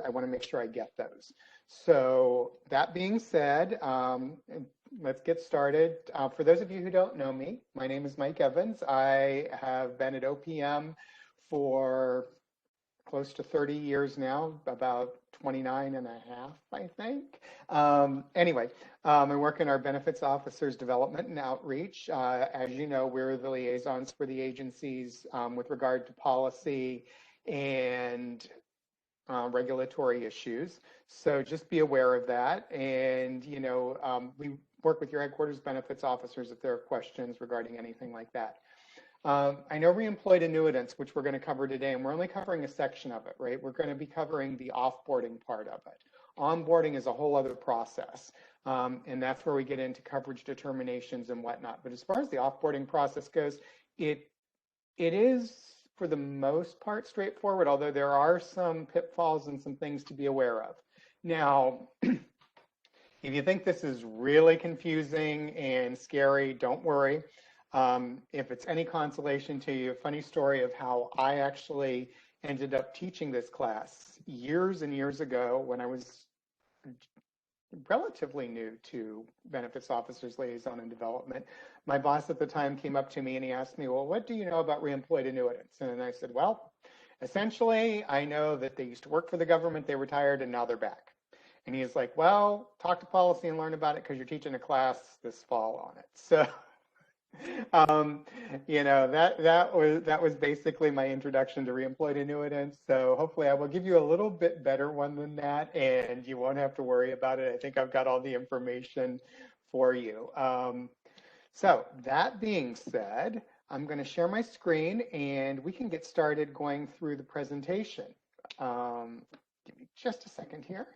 I want to make sure I get those. So that being said, let's get started. For those of you who don't know me, my name is Mike Evans. I have been at OPM for close to 30 years now, about 29 and a half, I think. Anyway, I work in our benefits officers development and outreach. As you know, we're the liaisons for the agencies with regard to policy and regulatory issues. So just be aware of that. And, you know, we work with your headquarters benefits officers if there are questions regarding anything like that. I know reemployed annuitants, which we're going to cover today, and we're only covering a section of it, right? We're going to be covering the offboarding part of it. Onboarding is a whole other process, and that's where we get into coverage determinations and whatnot. But as far as the offboarding process goes, it is, for the most part, straightforward, although there are some pitfalls and some things to be aware of. Now, if you think this is really confusing and scary, don't worry. If it's any consolation to you, a funny story of how I actually ended up teaching this class years and years ago when I was relatively new to benefits officers liaison and development. My boss at the time came up to me and he asked me, well, what do you know about reemployed annuitants? And I said, well, essentially, I know that they used to work for the government, they retired, and now they're back. And he's like, well, talk to policy and learn about it because you're teaching a class this fall on it. So you know, that was basically my introduction to reemployed annuitants. So hopefully I will give you a little bit better one than that, and you won't have to worry about it. I think I've got all the information for you. So that being said, I'm going to share my screen and we can get started going through the presentation. Give me just a second here.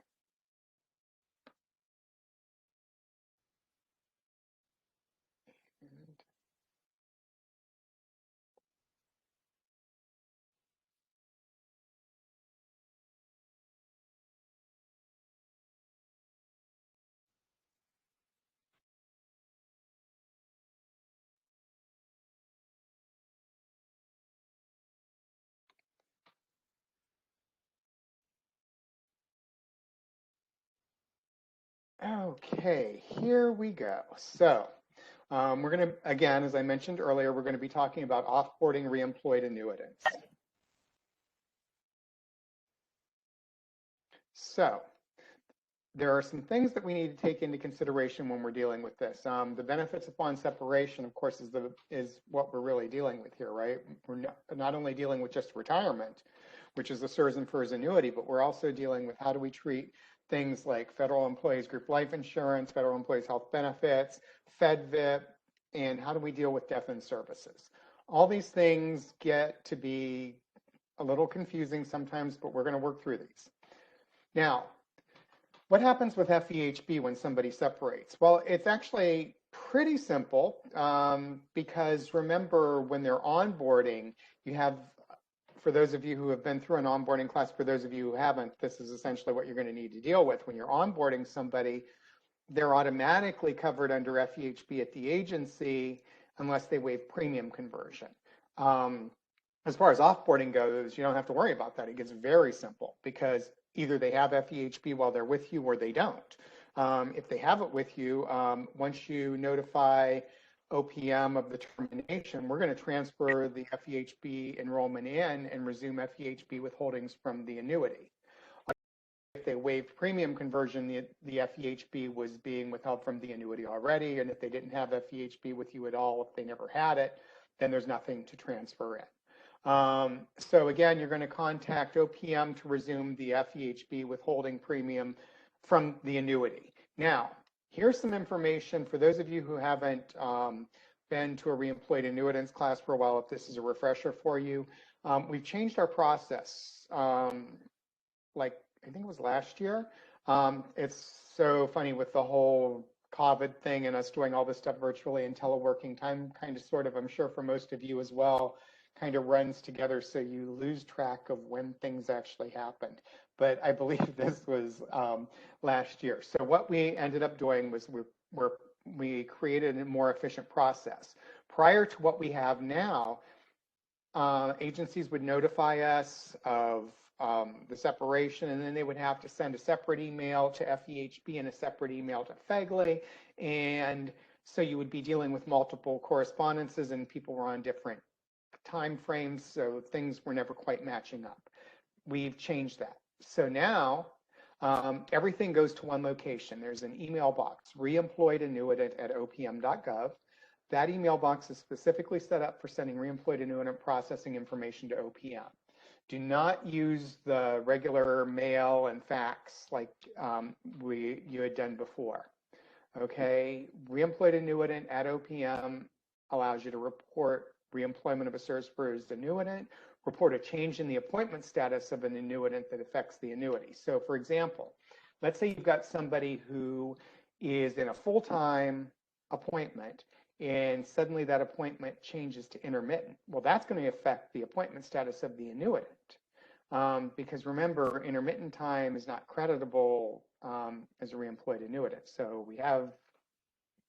Okay, here we go. So we're going to, again, as I mentioned earlier, we're going to be talking about offboarding reemployed annuitants. So there are some things that we need to take into consideration when we're dealing with this. The benefits upon separation, of course, is what we're really dealing with here, right? We're not only dealing with just retirement, which is the Fers and Fers annuity, but we're also dealing with how do we treat things like federal employees group life insurance, federal employees health benefits, Fehb, and how do we deal with death in services? All these things get to be a little confusing sometimes, but we're going to work through these. Now, what happens with FEHB when somebody separates? Well, it's actually pretty simple because remember when they're onboarding, you have, for those of you who have been through an onboarding class, for those of you who haven't, this is essentially what you're going to need to deal with. When you're onboarding somebody, they're automatically covered under FEHB at the agency unless they waive premium conversion. As far as offboarding goes, you don't have to worry about that. It gets very simple because either they have FEHB while they're with you or they don't. If they have it with you, once you notify OPM of the termination, we're going to transfer the FEHB enrollment in and resume FEHB withholdings from the annuity. If they waived premium conversion, the FEHB was being withheld from the annuity already, and if they didn't have FEHB with you at all, if they never had it, then there's nothing to transfer in. So again, you're going to contact OPM to resume the FEHB withholding premium from the annuity. Now, here's some information for those of you who haven't been to a reemployed annuitants class for a while. If this is a refresher for you, we've changed our process. Like I think it was last year. It's so funny with the whole COVID thing and us doing all this stuff virtually and teleworking. Time kind of sort of, I'm sure for most of you as well, kind of runs together, so you lose track of when things actually happened. But I believe this was last year. So what we ended up doing was we created a more efficient process. Prior to what we have now, agencies would notify us of the separation, and then they would have to send a separate email to FEHB and a separate email to Fehb, and so you would be dealing with multiple correspondences, and people were on different time frames, so things were never quite matching up. We've changed that. So now everything goes to one location. There's an email box, Reemployed Annuitant at opm.gov. That email box is specifically set up for sending reemployed annuitant processing information to OPM. Do not use the regular mail and fax like you had done before. Okay, reemployed annuitant at OPM allows you to report reemployment of a service annuitant, report a change in the appointment status of an annuitant that affects the annuity. So for example, let's say you've got somebody who is in a full-time appointment and suddenly that appointment changes to intermittent. Well, that's going to affect the appointment status of the annuitant because remember, intermittent time is not creditable as a reemployed annuitant. So we have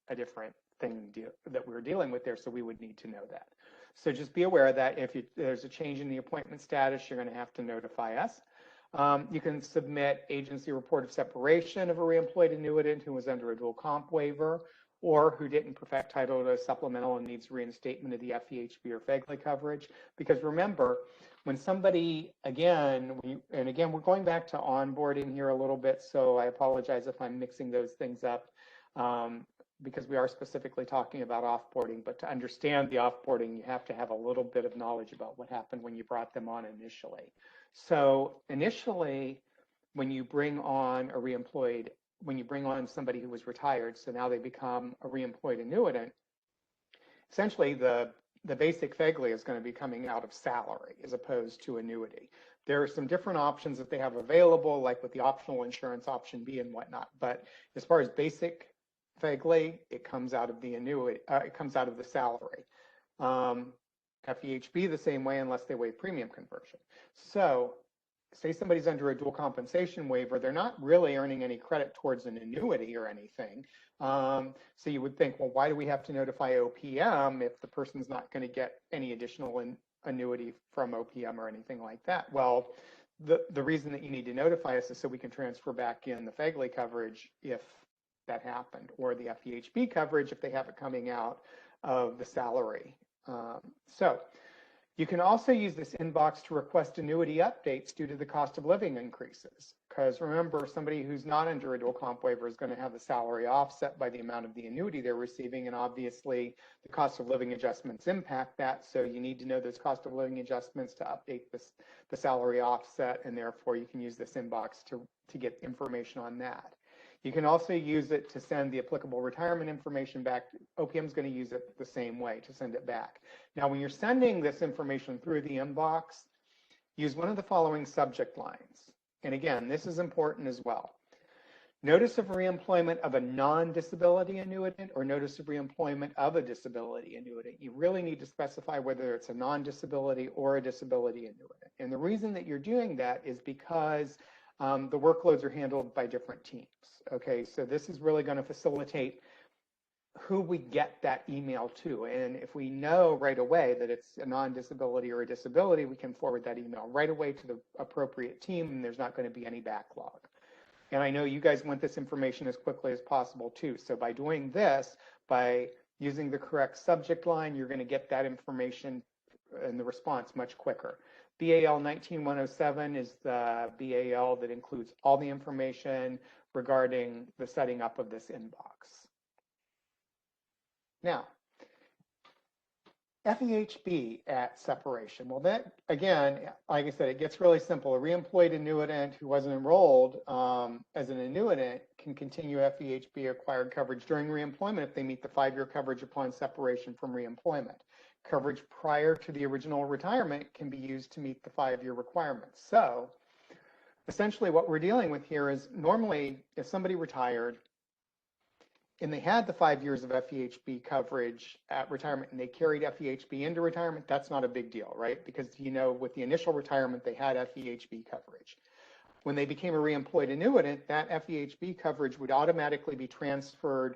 a different thing that we're dealing with there, so we would need to know that. So just be aware that if there's a change in the appointment status, you're going to have to notify us. You can submit agency report of separation of a reemployed annuitant who was under a dual comp waiver or who didn't perfect title to supplemental and needs reinstatement of the FEHB or Fehb coverage. Because remember, when somebody, again, we're going back to onboarding here a little bit, so I apologize if I'm mixing those things up because we are specifically talking about offboarding, but to understand the offboarding, you have to have a little bit of knowledge about what happened when you brought them on initially. So initially, when you bring on a reemployed, when you bring on somebody who was retired, so now they become a reemployed annuitant, essentially the basic Fehb is going to be coming out of salary as opposed to annuity. There are some different options that they have available, like with the optional insurance option B and whatnot. But as far as basic Fehb, it comes out of the annuity, it comes out of the salary. FEHB the same way unless they waive premium conversion. So say somebody's under a dual compensation waiver, they're not really earning any credit towards an annuity or anything. So you would think, well, why do we have to notify OPM if the person's not going to get any additional annuity from OPM or anything like that? Well, the reason that you need to notify us is so we can transfer back in the Fehb coverage if that happened, or the FEHB coverage if they have it coming out of the salary. So you can also use this inbox to request annuity updates due to the cost of living increases. Because remember, somebody who's not under a dual comp waiver is going to have the salary offset by the amount of the annuity they're receiving, and obviously the cost of living adjustments impact that. So you need to know those cost of living adjustments to update the salary offset, and therefore you can use this inbox to get information on that. You can also use it to send the applicable retirement information back. OPM is going to use it the same way to send it back. Now, when you're sending this information through the inbox, use one of the following subject lines. And again, this is important as well. Notice of reemployment of a non-disability annuitant or notice of reemployment of a disability annuitant. You really need to specify whether it's a non-disability or a disability annuitant. And the reason that you're doing that is because the workloads are handled by different teams. Okay, so this is really going to facilitate who we get that email to. And if we know right away that it's a non-disability or a disability, we can forward that email right away to the appropriate team, and there's not going to be any backlog. And I know you guys want this information as quickly as possible too. So by doing this, by using the correct subject line, you're going to get that information and the response much quicker. BAL 19107 is the BAL that includes all the information regarding the setting up of this inbox. Now, FEHB at separation. Well, that, again, like I said, it gets really simple. A reemployed annuitant who wasn't enrolled as an annuitant can continue FEHB acquired coverage during reemployment if they meet the 5-year coverage upon separation from reemployment. Coverage prior to the original retirement can be used to meet the 5-year requirements. So essentially what we're dealing with here is normally if somebody retired and they had the 5 years of FEHB coverage at retirement and they carried FEHB into retirement, that's not a big deal, right? Because, you know, with the initial retirement, they had FEHB coverage. When they became a reemployed annuitant, that FEHB coverage would automatically be transferred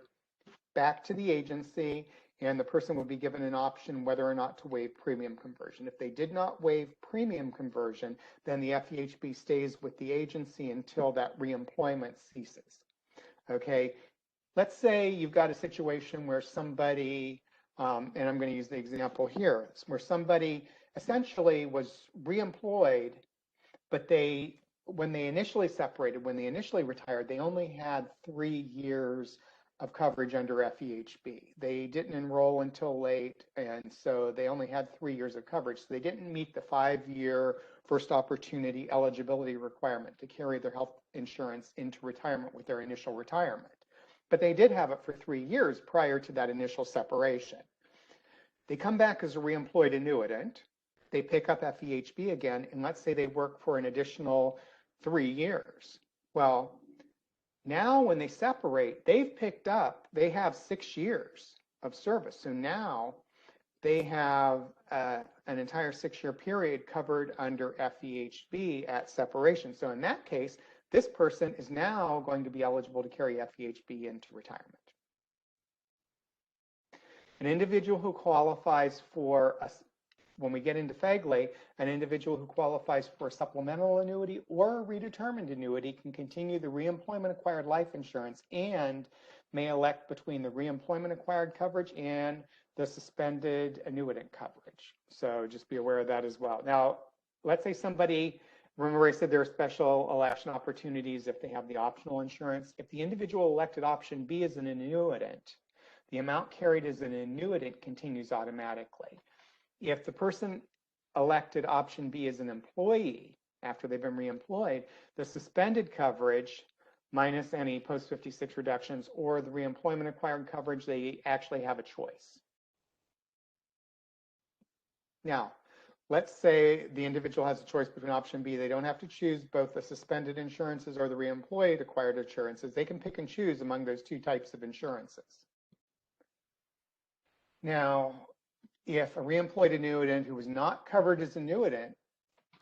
back to the agency, and the person would be given an option whether or not to waive premium conversion. If they did not waive premium conversion, then the FEHB stays with the agency until that reemployment ceases. Okay, let's say you've got a situation where somebody, and I'm going to use the example here, where somebody essentially was reemployed, but when they initially separated, when they initially retired, they only had 3 years of coverage under FEHB. They didn't enroll until late, and so they only had 3 years of coverage. So they didn't meet the 5-year first opportunity eligibility requirement to carry their health insurance into retirement with their initial retirement. But they did have it for 3 years prior to that initial separation. They come back as a reemployed annuitant. They pick up FEHB again, and let's say they work for an additional 3 years. Well, now when they separate, they have 6 years of service. So now they have an entire 6-year period covered under FEHB at separation. So in that case, this person is now going to be eligible to carry FEHB into retirement. An individual who qualifies for when we get into Fehb, an individual who qualifies for a supplemental annuity or a redetermined annuity can continue the reemployment acquired life insurance and may elect between the reemployment acquired coverage and the suspended annuitant coverage. So just be aware of that as well. Now, let's say somebody, remember I said there are special election opportunities if they have the optional insurance. If the individual elected option B as an annuitant, the amount carried as an annuitant continues automatically. If the person elected option B as an employee after they've been reemployed, the suspended coverage minus any post-56 reductions or the reemployment acquired coverage, they actually have a choice. Now, let's say the individual has a choice between option B. They don't have to choose both the suspended insurances or the reemployed acquired insurances. They can pick and choose among those 2 types of insurances. Now, if a reemployed annuitant who was not covered as annuitant,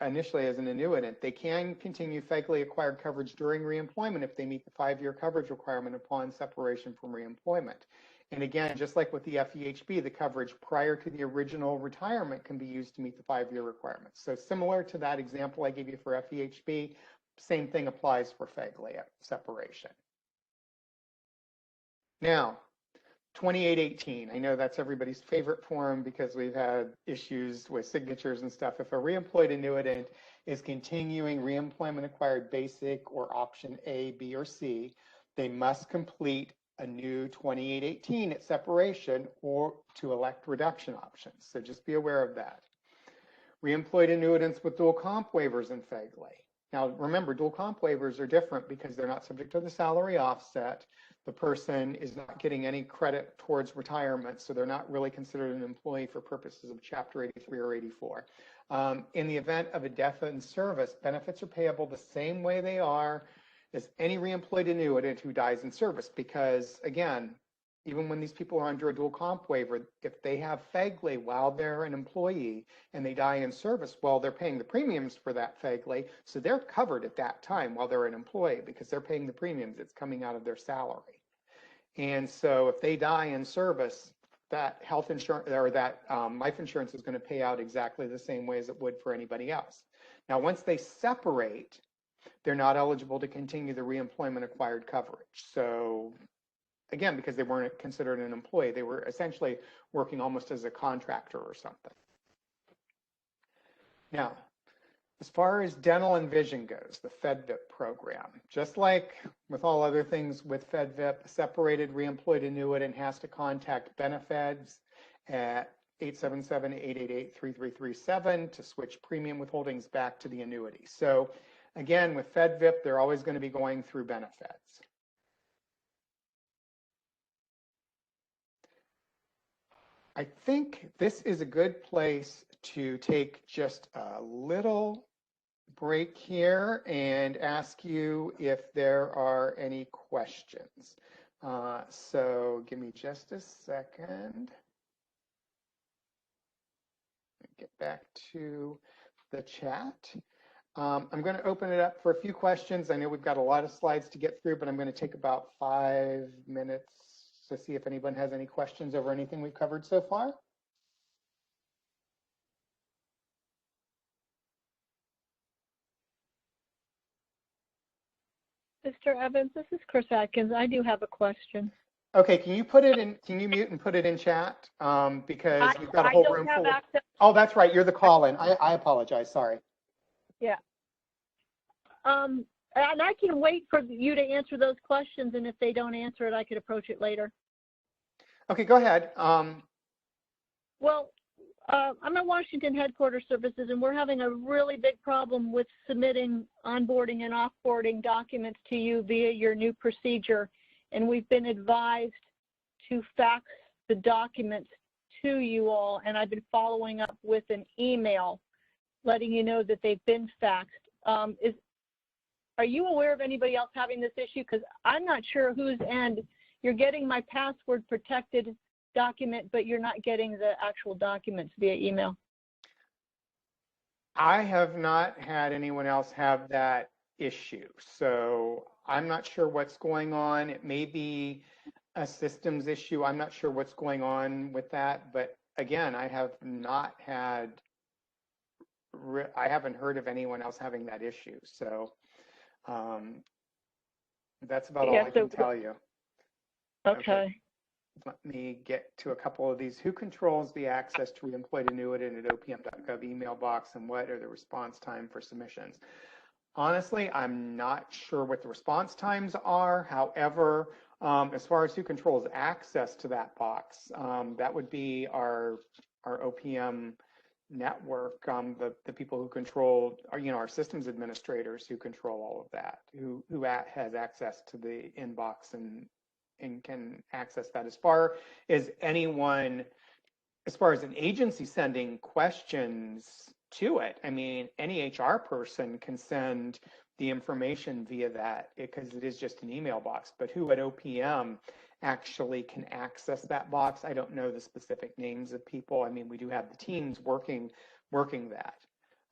initially as an annuitant, they can continue Fehb acquired coverage during reemployment if they meet the 5-year coverage requirement upon separation from reemployment. And again, just like with the FEHB, the coverage prior to the original retirement can be used to meet the 5-year requirements. So similar to that example I gave you for FEHB, same thing applies for Fehb separation. Now, 2818, I know that's everybody's favorite form because we've had issues with signatures and stuff. If a reemployed annuitant is continuing reemployment acquired basic or option A, B, or C, they must complete a new 2818 at separation or to elect reduction options. So just be aware of that. Reemployed annuitants with dual comp waivers in Fehb. Now remember, dual comp waivers are different because they're not subject to the salary offset. The person is not getting any credit towards retirement, so they're not really considered an employee for purposes of Chapter 83 or 84. In the event of a death in service, benefits are payable the same way they are as any reemployed annuitant who dies in service because, again, even when these people are under a dual comp waiver, if they have Fehb while they're an employee and they die in service, well, they're paying the premiums for that Fehb, so they're covered at that time while they're an employee because they're paying the premiums. It's coming out of their salary. And so if they die in service, that health insurance or that life insurance is going to pay out exactly the same way as it would for anybody else. Now, once they separate, they're not eligible to continue the reemployment acquired coverage. So again, because they weren't considered an employee, they were essentially working almost as a contractor or something. Now, as far as dental and vision goes, the Fehb program, just like with all other things with Fehb, a separated reemployed annuitant has to contact Benefeds at 877-888-3337 to switch premium withholdings back to the annuity. So again, with Fehb, they're always going to be going through Benefeds. I think this is a good place to take just a little break here and ask you if there are any questions. So give me just a second. Get back to the chat. I'm going to open it up for a few questions. I know we've got a lot of slides to get through, but I'm going to take about 5 minutes, to see if anyone has any questions over anything we've covered so far. Mr. Evans, this is Chris Atkins. I do have a question. Okay, can you put it in? Can you mute and put it in chat? Because we've got a whole room full. Access. Oh, that's right. You're the call-in. I apologize. Sorry. Yeah. And I can wait for you to answer those questions, and if they don't answer it, I could approach it later. Okay, go ahead. Well, I'm at Washington Headquarters Services, and we're having a really big problem with submitting onboarding and offboarding documents to you via your new procedure. And we've been advised to fax the documents to you all, and I've been following up with an email letting you know that they've been faxed. Are you aware of anybody else having this issue? Because I'm not sure whose end. You're getting my password protected document, but you're not getting the actual documents via email. I have not had anyone else have that issue, so I'm not sure what's going on. It may be a systems issue. I'm not sure what's going on with that, but again, I have not had, I haven't heard of anyone else having that issue. So that's about all I can tell you. Okay. Let me get to a couple of these. Who controls the access to Reemployed Annuitant at opm.gov email box, and what are the response time for submissions? Honestly, I'm not sure what the response times are. However, as far as who controls access to that box, that would be our OPM network, the people who control, our systems administrators who control all of that, who has access to the inbox and can access that. As far as anyone, as far as an agency sending questions to it, I mean, any HR person can send the information via that because it is just an email box. But who at OPM actually can access that box, I don't know the specific names of people. I mean, we do have the teams working that.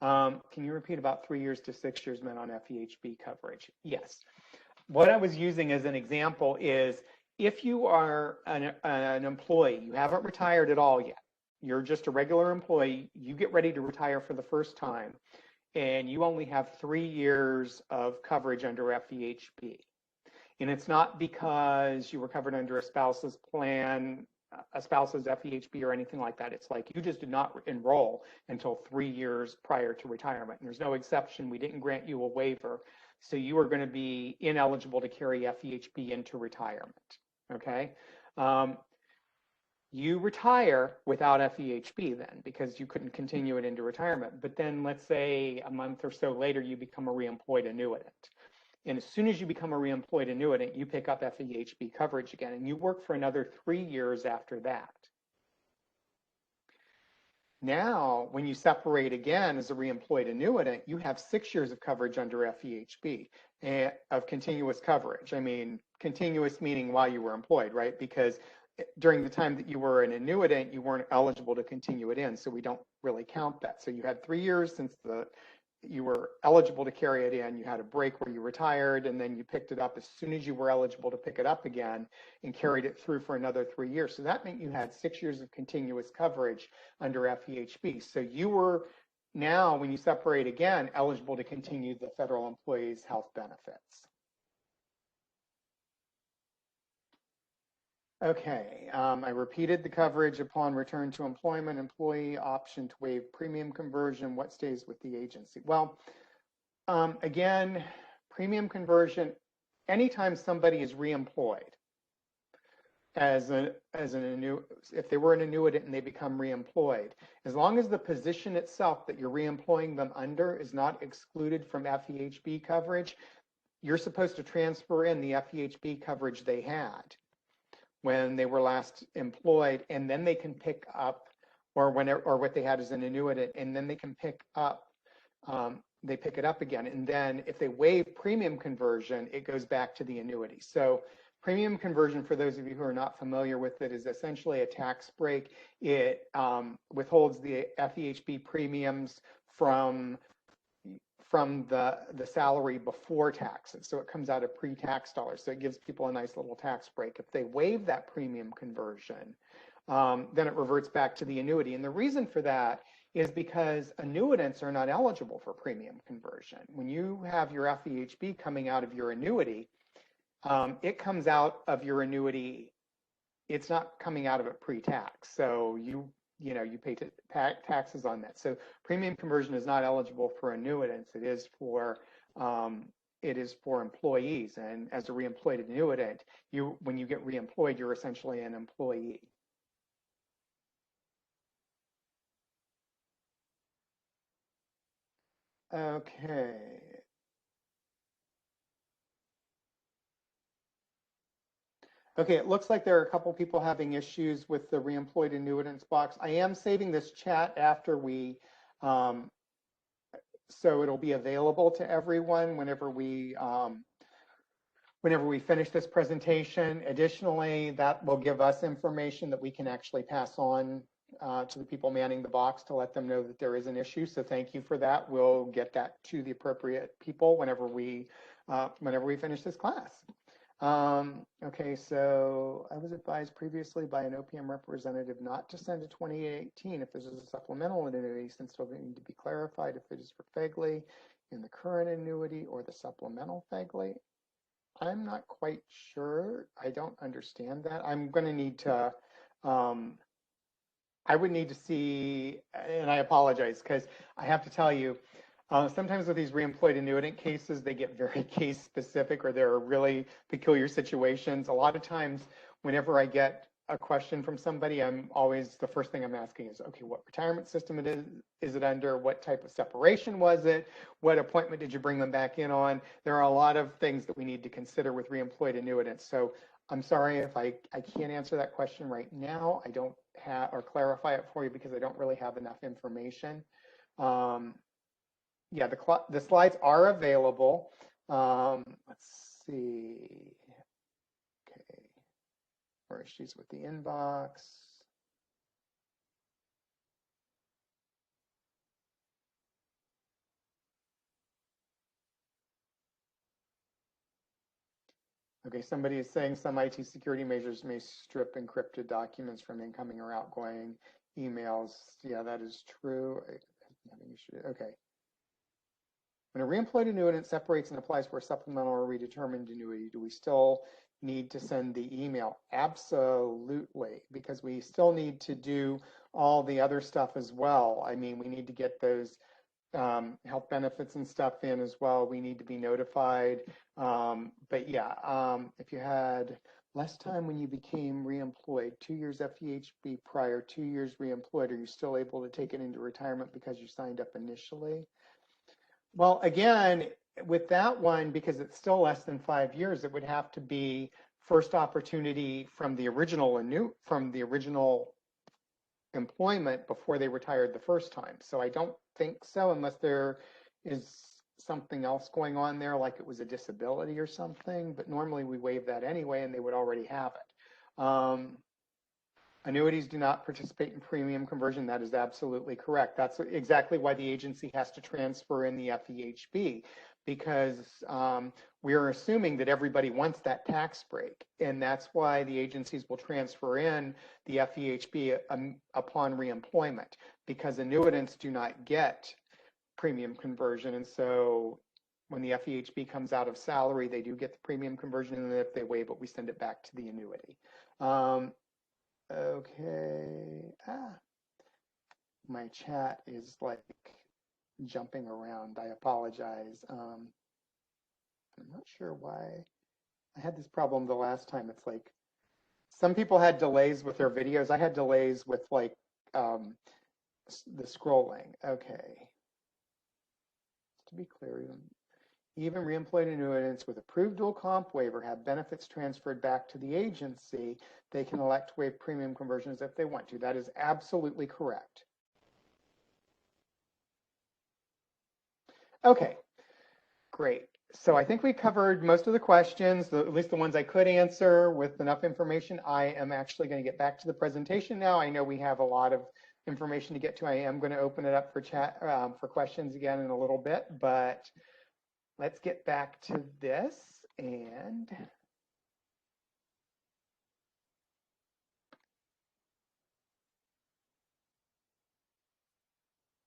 Can you repeat about 3 years to 6 years meant on FEHB coverage? Yes. What I was using as an example is if you are an employee, you haven't retired at all yet, you're just a regular employee, you get ready to retire for the first time, and you only have 3 years of coverage under FEHB. And it's not because you were covered under a spouse's plan, a spouse's FEHB or anything like that. It's like you just did not enroll until 3 years prior to retirement. And there's no exception. We didn't grant you a waiver. So you are going to be ineligible to carry FEHB into retirement, okay? You retire without FEHB then because you couldn't continue it into retirement. But then let's say a month or so later, you become a reemployed annuitant. And as soon as you become a reemployed annuitant, you pick up FEHB coverage again, and you work for another 3 years after that. Now, when you separate again as a reemployed annuitant, you have 6 years of coverage under FEHB, of continuous coverage. I mean, continuous meaning while you were employed, right? Because during the time that you were an annuitant, you weren't eligible to continue it in, so we don't really count that. So you had 3 years since you were eligible to carry it in, you had a break where you retired, and then you picked it up as soon as you were eligible to pick it up again and carried it through for another 3 years. So that meant you had 6 years of continuous coverage under FEHB. So you were now, when you separate again, eligible to continue the federal employees' health benefits. Okay, I repeated the coverage upon return to employment, employee option to waive premium conversion, what stays with the agency? Well, again, premium conversion, anytime somebody is reemployed if they were an annuitant and they become reemployed, as long as the position itself that you're reemploying them under is not excluded from FEHB coverage, you're supposed to transfer in the FEHB coverage they had when they were last employed, and then they can pick up, or what they had as an annuitant, and then they can pick up, they pick it up again. And then if they waive premium conversion, it goes back to the annuity. So premium conversion, for those of you who are not familiar with it, is essentially a tax break. It withholds the FEHB premiums from from the salary before taxes. So it comes out of pre-tax dollars. So it gives people a nice little tax break. If they waive that premium conversion, then it reverts back to the annuity. And the reason for that is because annuitants are not eligible for premium conversion. When you have your FEHB coming out of your annuity, it comes out of your annuity. It's not coming out of it pre-tax. So you pay taxes on that. So premium conversion is not eligible for annuitants. It is for employees. And as a reemployed annuitant, when you get reemployed, you're essentially an employee. Okay. Okay, it looks like there are a couple people having issues with the reemployed annuitants box. I am saving this chat after we, so it'll be available to everyone whenever we finish this presentation. Additionally, that will give us information that we can actually pass on to the people manning the box to let them know that there is an issue. So thank you for that. We'll get that to the appropriate people whenever we finish this class. Okay, so I was advised previously by an OPM representative not to send a 2018 if this is a supplemental annuity, since it'll need to be clarified if it is for FEGLI in the current annuity or the supplemental FEGLI. I'm not quite sure. I don't understand that. I'm going to need to, I would need to see, and I apologize because I have to tell you, sometimes with these reemployed annuitant cases, they get very case specific or there are really peculiar situations. A lot of times, whenever I get a question from somebody, the first thing I'm asking is, okay, what retirement system is it under? What type of separation was it? What appointment did you bring them back in on? There are a lot of things that we need to consider with reemployed annuitants. So I'm sorry if I can't answer that question right now. I don't have, or clarify it for you because I don't really have enough information. Yeah, the slides are available. Let's see. Okay, more issues with the inbox. Okay, somebody is saying some IT security measures may strip encrypted documents from incoming or outgoing emails. Yeah, that is true. Okay. When a reemployed annuitant separates and applies for a supplemental or redetermined annuity, do we still need to send the email? Absolutely, because we still need to do all the other stuff as well. I mean, we need to get those health benefits and stuff in as well. We need to be notified. But yeah, if you had less time when you became reemployed, 2 years FEHB prior, 2 years reemployed, are you still able to take it into retirement because you signed up initially? Well, again, with that one, because it's still less than 5 years, it would have to be first opportunity from the original employment before they retired the first time. So I don't think so, unless there is something else going on there, like it was a disability or something. But normally we waive that anyway, and they would already have it. Annuities do not participate in premium conversion. That is absolutely correct. That's exactly why the agency has to transfer in the FEHB, because we are assuming that everybody wants that tax break. And that's why the agencies will transfer in the FEHB upon reemployment, because annuitants do not get premium conversion. And so when the FEHB comes out of salary, they do get the premium conversion. And then if they waive it, we send it back to the annuity. Okay. My chat is like jumping around. I apologize. I'm not sure why. I had this problem the last time. It's like some people had delays with their videos. I had delays with like the scrolling. Okay. To be clear, even reemployed annuitants with approved dual comp waiver have benefits transferred back to the agency. They can elect to waive premium conversions if they want to. That is absolutely correct. Okay, great. So I think we covered most of the questions, at least the ones I could answer with enough information. I am actually going to get back to the presentation now. I know we have a lot of information to get to. I am going to open it up for chat for questions again in a little bit, but let's get back to this. And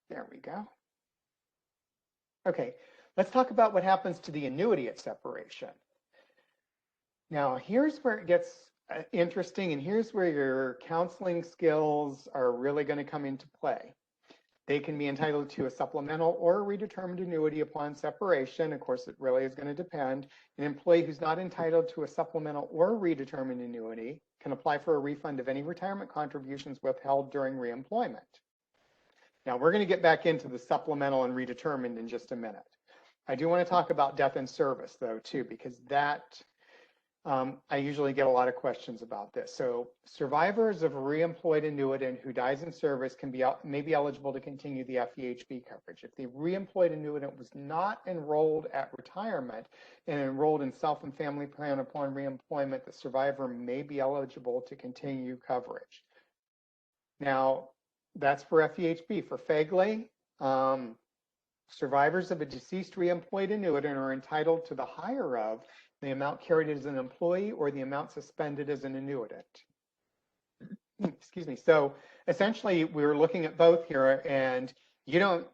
there we go. Okay, let's talk about what happens to the annuity at separation. Now, here's where it gets interesting, and here's where your counseling skills are really going to come into play. They can be entitled to a supplemental or a redetermined annuity upon separation. Of course, it really is going to depend. An employee who's not entitled to a supplemental or a redetermined annuity can apply for a refund of any retirement contributions withheld during reemployment. Now, we're going to get back into the supplemental and redetermined in just a minute. I do want to talk about death in service, though, too, because that I usually get a lot of questions about this. So survivors of a reemployed annuitant who dies in service may be eligible to continue the FEHB coverage. If the reemployed annuitant was not enrolled at retirement and enrolled in self and family plan upon reemployment, the survivor may be eligible to continue coverage. Now, that's for FEHB. For FEGLI, survivors of a deceased reemployed annuitant are entitled to the higher of the amount carried as an employee or the amount suspended as an annuitant. Excuse me. So essentially, we were looking at both here, and you don't,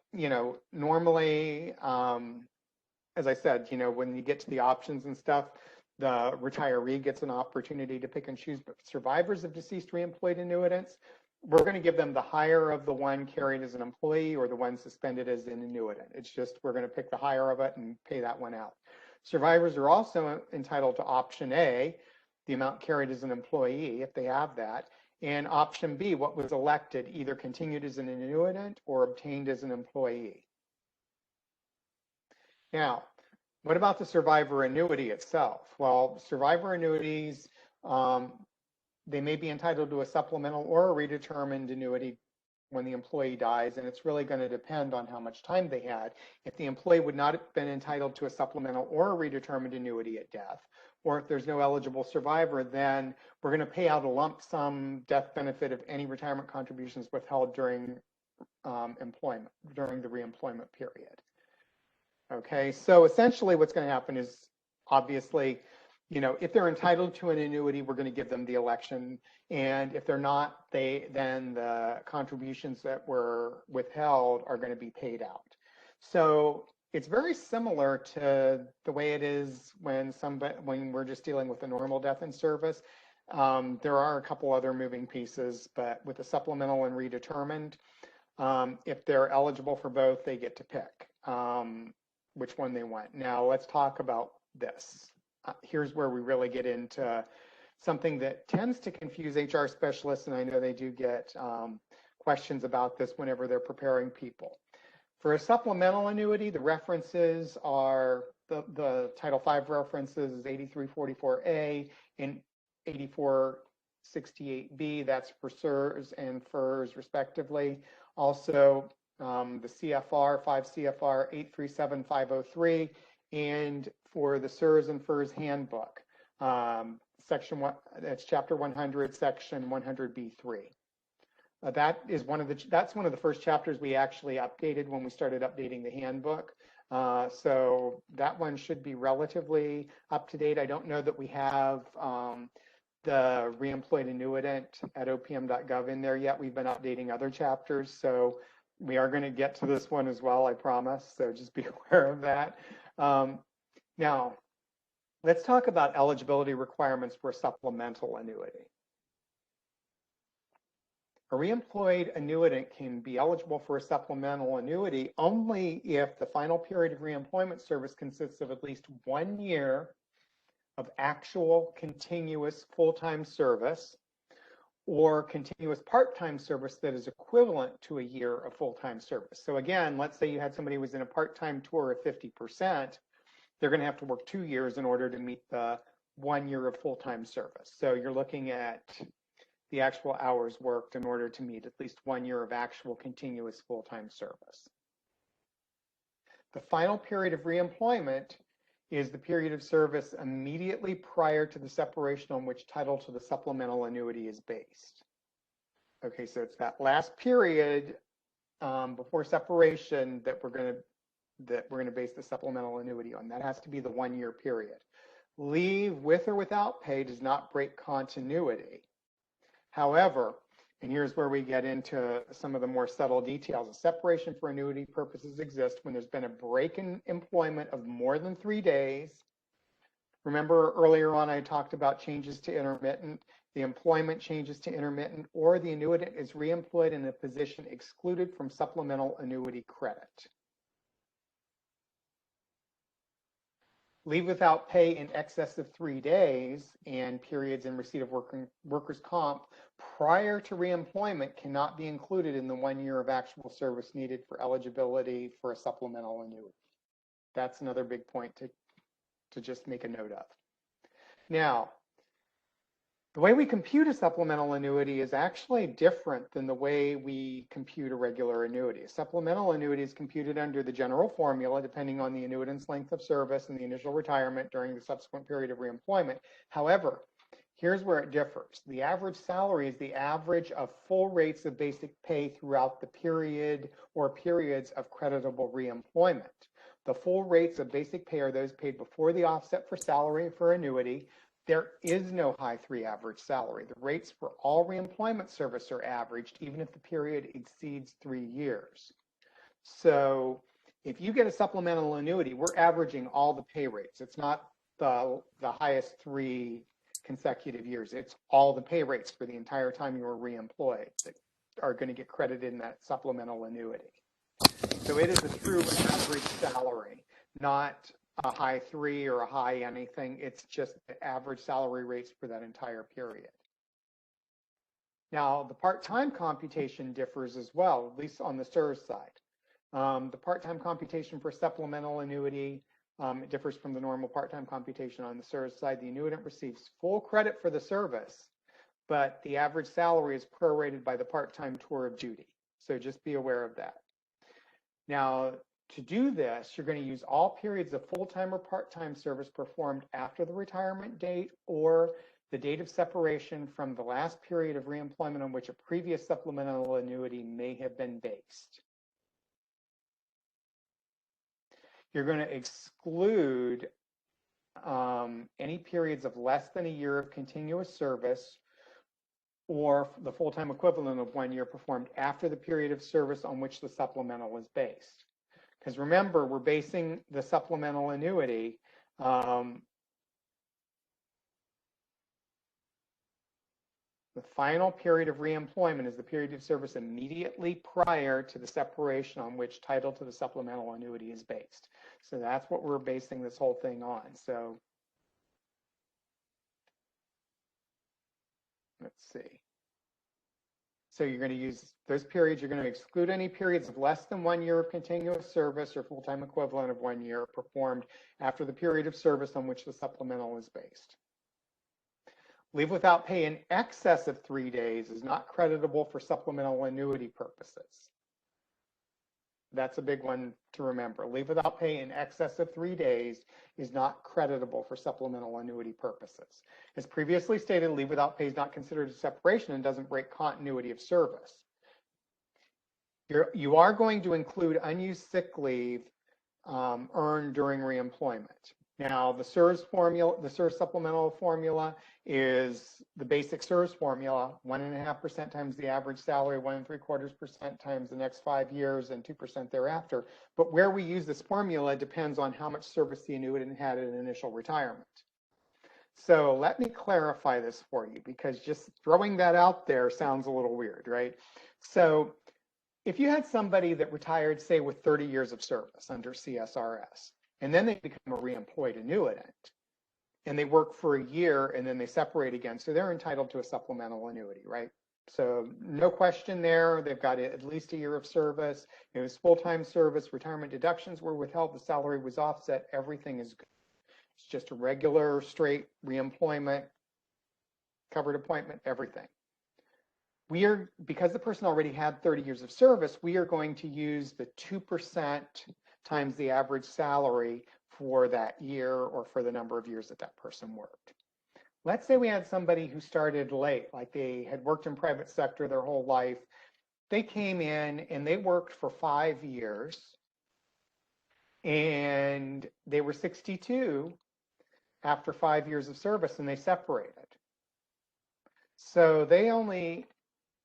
normally, as I said, when you get to the options and stuff, the retiree gets an opportunity to pick and choose. But survivors of deceased reemployed annuitants, we're going to give them the higher of the one carried as an employee or the one suspended as an annuitant. It's just we're going to pick the higher of it and pay that one out. Survivors are also entitled to option A, the amount carried as an employee, if they have that, and option B, what was elected, either continued as an annuitant or obtained as an employee. Now, what about the survivor annuity itself? Well, survivor annuities, they may be entitled to a supplemental or a redetermined annuity when the employee dies, and it's really going to depend on how much time they had. If the employee would not have been entitled to a supplemental or a redetermined annuity at death, or if there's no eligible survivor, then we're going to pay out a lump sum death benefit of any retirement contributions withheld during employment, during the reemployment period. Okay, so essentially what's going to happen is, obviously, if they're entitled to an annuity, we're going to give them the election. And if they're not, then the contributions that were withheld are going to be paid out. So it's very similar to the way it is when we're just dealing with a normal death in service. There are a couple other moving pieces, but with the supplemental and redetermined, if they're eligible for both, they get to pick which one they want. Now let's talk about this. Here's where we really get into something that tends to confuse HR specialists, and I know they do get questions about this whenever they're preparing people. For a supplemental annuity, the references are, the Title V references is 8344A and 8468B, that's for Sers and Fers respectively. Also, the CFR, 5 CFR 837503, and for the Sers and Fers handbook, section 1, that's chapter 100, section 100B3. That's one of the first chapters we actually updated when we started updating the handbook. So that one should be relatively up to date. I don't know that we have the reemployed annuitant at opm.gov in there yet. We've been updating other chapters, so we are going to get to this one as well, I promise. So just be aware of that. Now, let's talk about eligibility requirements for a supplemental annuity. A reemployed annuitant can be eligible for a supplemental annuity only if the final period of reemployment service consists of at least 1 year of actual continuous full-time service or continuous part-time service that is equivalent to a year of full-time service. So again, let's say you had somebody who was in a part-time tour of 50%, they're going to have to work 2 years in order to meet the 1 year of full-time service. So you're looking at the actual hours worked in order to meet at least 1 year of actual continuous full-time service. The final period of reemployment is the period of service immediately prior to the separation on which title to the supplemental annuity is based. Okay, so it's that last period before separation that we're going to base the supplemental annuity on. That has to be the 1 year period. Leave with or without pay does not break continuity. However, and here's where we get into some of the more subtle details. A separation for annuity purposes exists when there's been a break in employment of more than 3 days. Remember earlier on I talked about changes to intermittent, the employment changes to intermittent, or the annuitant is reemployed in a position excluded from supplemental annuity credit. Leave without pay in excess of 3 days and periods in receipt of workers' comp prior to reemployment cannot be included in the 1 year of actual service needed for eligibility for a supplemental annuity. That's another big point to just make a note of. Now, the way we compute a supplemental annuity is actually different than the way we compute a regular annuity. A supplemental annuity is computed under the general formula depending on the annuitant's length of service and the initial retirement during the subsequent period of reemployment. However, here's where it differs. The average salary is the average of full rates of basic pay throughout the period or periods of creditable reemployment. The full rates of basic pay are those paid before the offset for salary for annuity. There is no high 3 average salary. The rates for all reemployment service are averaged even if the period exceeds 3 years. So if you get a supplemental annuity, we're averaging all the pay rates. It's not the highest 3 consecutive years. It's all the pay rates for the entire time you were reemployed that are going to get credited in that supplemental annuity. So it is a true average salary, not a high 3 or a high anything. It's just the average salary rates for that entire period. Now, the part-time computation differs as well, at least on the SERS side. The part-time computation for supplemental annuity it differs from the normal part-time computation on the SERS side. The annuitant receives full credit for the service, but the average salary is prorated by the part-time tour of duty. So just be aware of that. Now, to do this, you're going to use all periods of full-time or part-time service performed after the retirement date or the date of separation from the last period of reemployment on which a previous supplemental annuity may have been based. You're going to exclude any periods of less than a year of continuous service or the full-time equivalent of 1 year performed after the period of service on which the supplemental is based. Because remember, we're basing the supplemental annuity the final period of reemployment is the period of service immediately prior to the separation on which title to the supplemental annuity is based. So that's what we're basing this whole thing on. So let's see. So you're going to use those periods. You're going to exclude any periods of less than 1 year of continuous service or full-time equivalent of 1 year performed after the period of service on which the supplemental is based. Leave without pay in excess of 3 days is not creditable for supplemental annuity purposes. That's a big one to remember. Leave without pay in excess of 3 days is not creditable for supplemental annuity purposes. As previously stated, leave without pay is not considered a separation and doesn't break continuity of service. You are going to include unused sick leave earned during reemployment. Now, the SERS formula, the SERS supplemental formula is the basic SERS formula, 1.5% times the average salary, 1.75% times the next 5 years, and 2% thereafter. But where we use this formula depends on how much service the annuitant had at initial retirement. So let me clarify this for you, because just throwing that out there sounds a little weird, right? So if you had somebody that retired, say, with 30 years of service under CSRS, and then they become a reemployed annuitant, and they work for a year, and then they separate again, so they're entitled to a supplemental annuity, right? So no question there. They've got at least a year of service. It was full-time service. Retirement deductions were withheld. The salary was offset. Everything is good. It's just a regular, straight reemployment, covered appointment, everything. Because the person already had 30 years of service, we are going to use the 2% times the average salary for that year or for the number of years that that person worked. Let's say we had somebody who started late, like they had worked in private sector their whole life. They came in and they worked for 5 years and they were 62 after 5 years of service and they separated. So they only,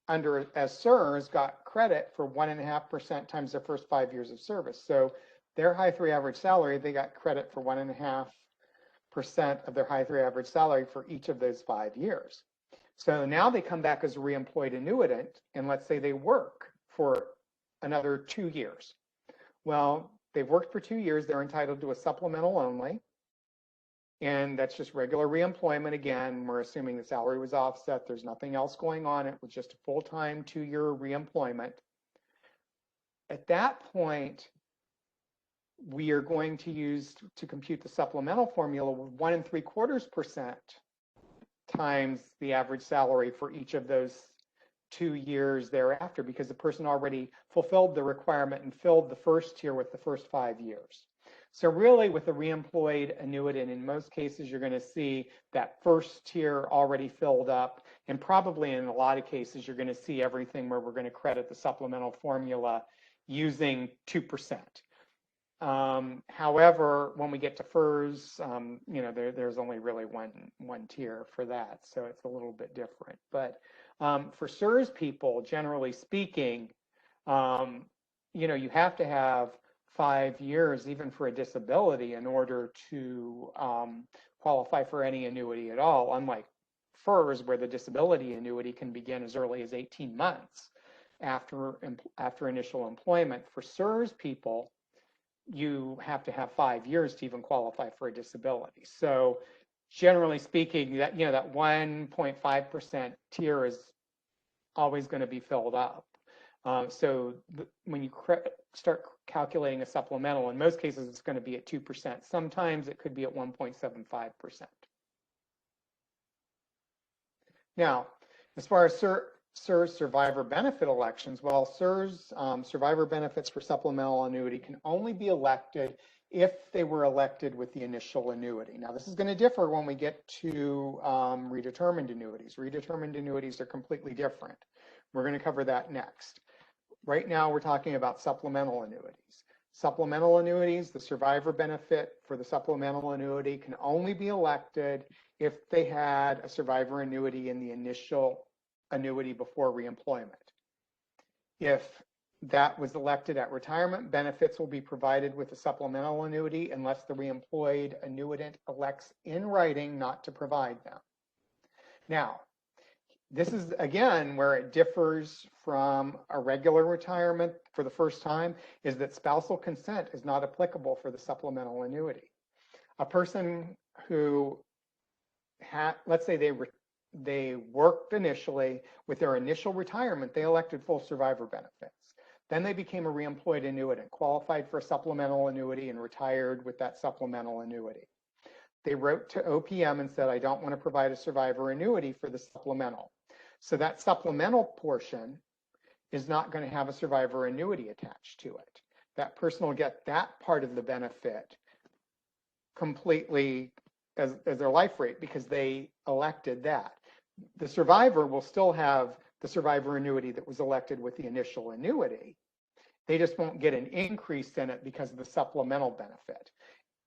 as CSRS, got credit for 1.5% times their first 5 years of service. So their high 3 average salary, they got credit for 1.5% of their high 3 average salary for each of those 5 years. So now they come back as a reemployed annuitant, and let's say they work for another 2 years. Well, they've worked for 2 years, they're entitled to a supplemental only, and that's just regular reemployment. Again, we're assuming the salary was offset, there's nothing else going on, it was just a full-time 2-year reemployment. At that point, we are going to use to compute the supplemental formula 1.75% times the average salary for each of those 2 years thereafter, because the person already fulfilled the requirement and filled the first tier with the first 5 years. So really, with a reemployed annuitant, in most cases, you're going to see that first tier already filled up, and probably in a lot of cases, you're going to see everything where we're going to credit the supplemental formula using 2%. However, when we get to Fers, there's only really one tier for that, so it's a little bit different. But for CSRS people, generally speaking, you have to have 5 years, even for a disability, in order to qualify for any annuity at all, unlike Fers, where the disability annuity can begin as early as 18 months after initial employment. For CSRS people, you have to have 5 years to even qualify for a disability. So generally speaking, that that 1.5% tier is always going to be filled up. When you start calculating a supplemental, in most cases it's going to be at 2%. Sometimes it could be at 1.75%. Now, as far as CSRS survivor benefit elections, well, CSRS survivor benefits for supplemental annuity can only be elected if they were elected with the initial annuity. Now, this is going to differ when we get to redetermined annuities. Redetermined annuities are completely different. We're going to cover that next. Right now, we're talking about supplemental annuities. Supplemental annuities, the survivor benefit for the supplemental annuity can only be elected if they had a survivor annuity in the initial annuity before reemployment. If that was elected at retirement, benefits will be provided with a supplemental annuity unless the reemployed annuitant elects in writing not to provide them. Now, this is, again, where it differs from a regular retirement for the first time, is that spousal consent is not applicable for the supplemental annuity. A person who let's say they worked initially with their initial retirement, they elected full survivor benefits. Then they became a reemployed annuitant, qualified for a supplemental annuity, and retired with that supplemental annuity. They wrote to OPM and said, I don't want to provide a survivor annuity for the supplemental. So that supplemental portion is not going to have a survivor annuity attached to it. That person will get that part of the benefit completely as their life rate because they elected that. The survivor will still have the survivor annuity that was elected with the initial annuity. They just won't get an increase in it because of the supplemental benefit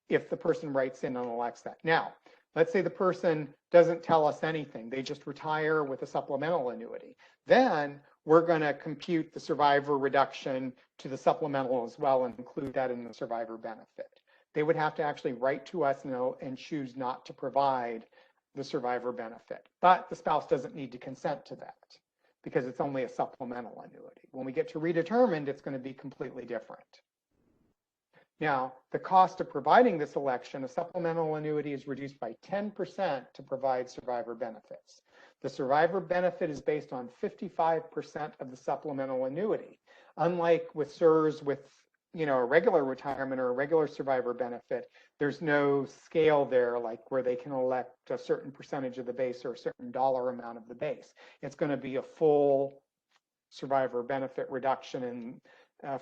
if the person writes in and elects that. Now, let's say the person doesn't tell us anything. They just retire with a supplemental annuity. Then we're going to compute the survivor reduction to the supplemental as well and include that in the survivor benefit. They would have to actually write to us and choose not to provide the survivor benefit. But the spouse doesn't need to consent to that because it's only a supplemental annuity. When we get to redetermined, it's going to be completely different. Now, the cost of providing this election, a supplemental annuity is reduced by 10% to provide survivor benefits. The survivor benefit is based on 55% of the supplemental annuity. Unlike with CSRS with a regular retirement or a regular survivor benefit, there's no scale there like where they can elect a certain percentage of the base or a certain dollar amount of the base. It's going to be a full survivor benefit reduction, and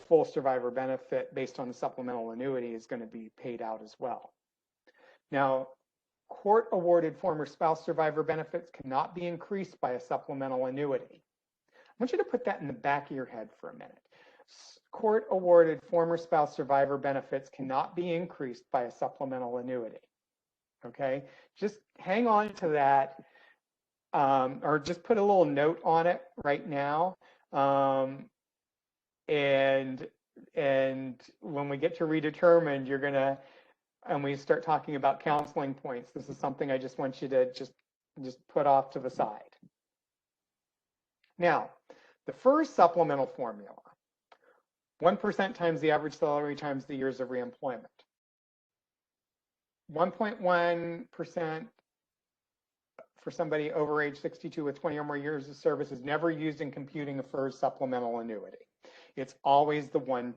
full survivor benefit based on the supplemental annuity is going to be paid out as well. Now, court-awarded former spouse survivor benefits cannot be increased by a supplemental annuity. I want you to put that in the back of your head for a minute. Court-awarded former spouse survivor benefits cannot be increased by a supplemental annuity. Okay, just hang on to that, or just put a little note on it right now. And when we get to redetermined, you're gonna, and we start talking about counseling points, this is something I just want you to just put off to the side. Now, the first supplemental formula, 1% times the average salary times the years of reemployment. 1.1% for somebody over age 62 with 20 or more years of service is never used in computing a Fers supplemental annuity. It's always the 1%.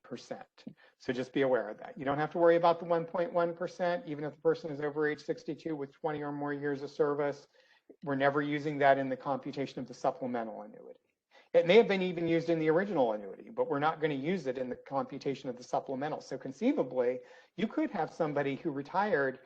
So just be aware of that. You don't have to worry about the 1.1%, even if the person is over age 62 with 20 or more years of service. We're never using that in the computation of the supplemental annuity. It may have been even used in the original annuity, but we're not going to use it in the computation of the supplemental. So conceivably, you could have somebody who retired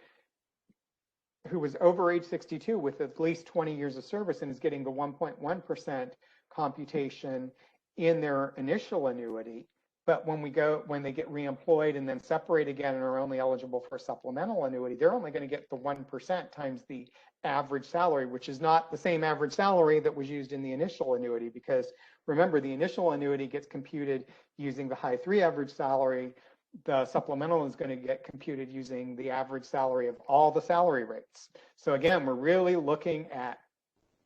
who was over age 62 with at least 20 years of service and is getting the 1.1% computation in their initial annuity. But when they get reemployed and then separate again and are only eligible for a supplemental annuity, they're only going to get the 1% times the average salary, which is not the same average salary that was used in the initial annuity, because remember, the initial annuity gets computed using the high 3 average salary. The supplemental is going to get computed using the average salary of all the salary rates. So again, we're really looking at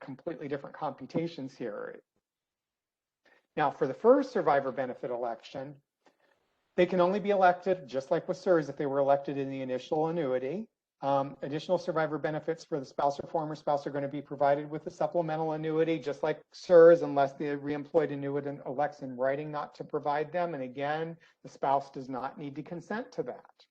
completely different computations here. Now, for the first survivor benefit election, they can only be elected, just like with Fers, if they were elected in the initial annuity. Additional survivor benefits for the spouse or former spouse are going to be provided with the supplemental annuity, just like Fers, unless the reemployed annuitant elects in writing not to provide them. And again, the spouse does not need to consent to that.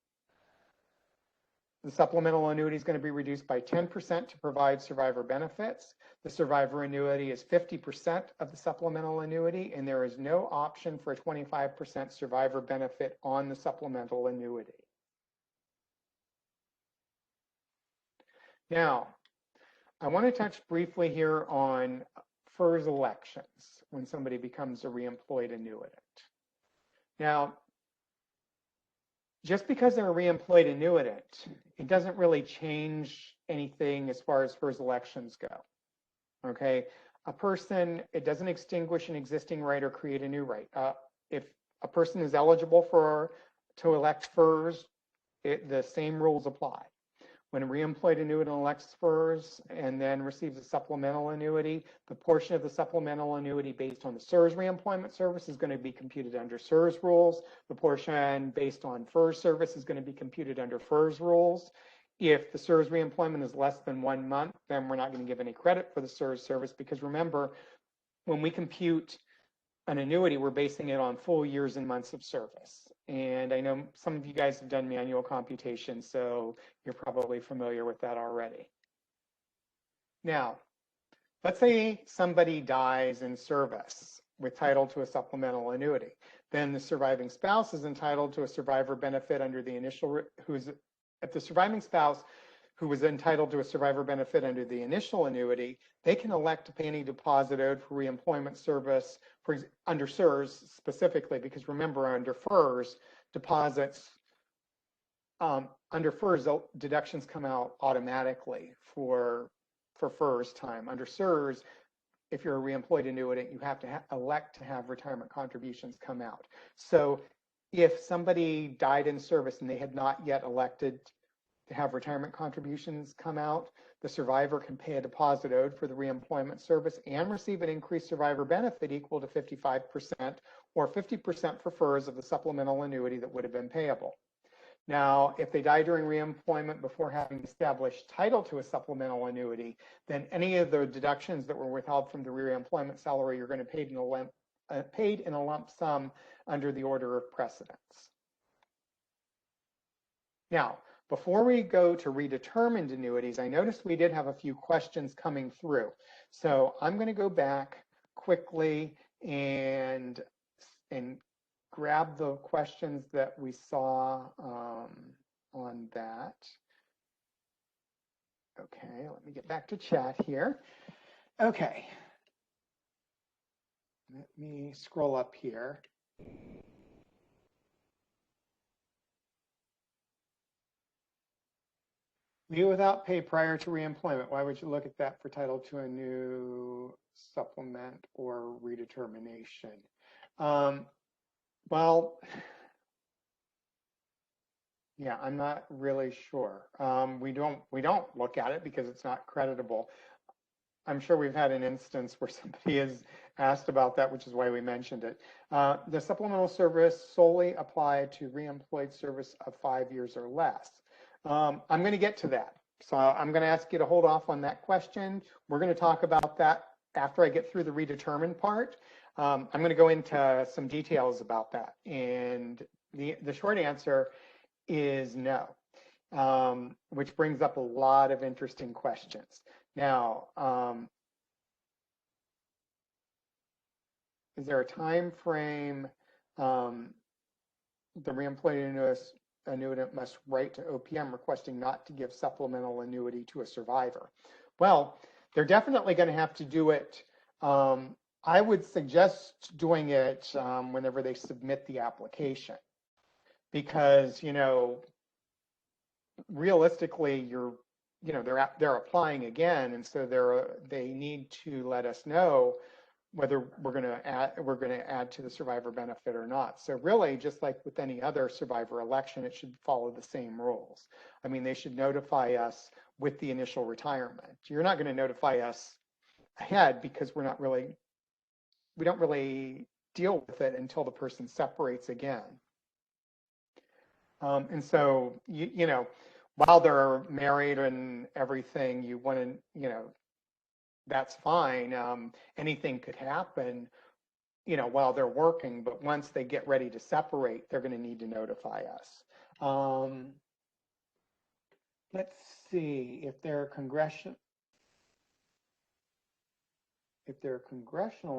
The supplemental annuity is going to be reduced by 10% to provide survivor benefits. The survivor annuity is 50% of the supplemental annuity, and there is no option for a 25% survivor benefit on the supplemental annuity. Now, I want to touch briefly here on Fers elections when somebody becomes a reemployed annuitant. Now, just because they're a reemployed annuitant, it doesn't really change anything as far as Fers elections go. Okay, a person, it doesn't extinguish an existing right or create a new right. If a person is eligible to elect Fers, the same rules apply. When a reemployed annuitant elects Fers and then receives a supplemental annuity, the portion of the supplemental annuity based on the Fers reemployment service is going to be computed under Fers rules. The portion based on Fers service is going to be computed under Fers rules. If the Fers reemployment is less than 1 month, then we're not going to give any credit for the Fers service, because remember, when we compute an annuity, we're basing it on full years and months of service. And I know some of you guys have done manual computation, so you're probably familiar with that already. Now, let's say somebody dies in service with title to a supplemental annuity. Then the surviving spouse is entitled to a survivor benefit under the initial, if the surviving spouse who was entitled to a survivor benefit under the initial annuity, they can elect to pay any deposit owed for reemployment service under Fers specifically, because remember, under Fers, deposits, under Fers, deductions come out automatically for Fers time. Under Fers, if you're a reemployed annuitant, you have to elect to have retirement contributions come out. So if somebody died in service and they had not yet elected to have retirement contributions come out, the survivor can pay a deposit owed for the reemployment service and receive an increased survivor benefit equal to 55% or 50% for Fers of the supplemental annuity that would have been payable. Now, if they die during reemployment before having established title to a supplemental annuity, then any of the deductions that were withheld from the reemployment salary are going to be paid in a lump sum under the order of precedence. Now, before we go to redetermined annuities, I noticed we did have a few questions coming through. So I'm going to go back quickly and grab the questions that we saw on that. Okay, let me get back to chat here. Okay. Let me scroll up here. Leave without pay prior to reemployment. Why would you look at that for title to a new supplement or redetermination? Well, yeah, I'm not really sure. We don't look at it because it's not creditable. I'm sure we've had an instance where somebody has asked about that, which is why we mentioned it. The supplemental service solely applied to reemployed service of 5 years or less. I'm going to get to that. So I'm going to ask you to hold off on that question. We're going to talk about that after I get through the redetermined part. I'm going to go into some details about that. And the short answer is no, which brings up a lot of interesting questions. Now, is there a time frame the reemployed annuitant must write to OPM requesting not to give supplemental annuity to a survivor? Well, they're definitely going to have to do it. I would suggest doing it whenever they submit the application, because realistically, they're applying again, and so they need to let us know whether we're going to add to the survivor benefit or not. So really, just like with any other survivor election, it should follow the same rules. I mean, they should notify us with the initial retirement. You're not going to notify us ahead because we don't really deal with it until the person separates again. And so while they're married and everything, you want to, that's fine. Anything could happen, while they're working, but once they get ready to separate, they're going to need to notify us. Let's see if they're a congressional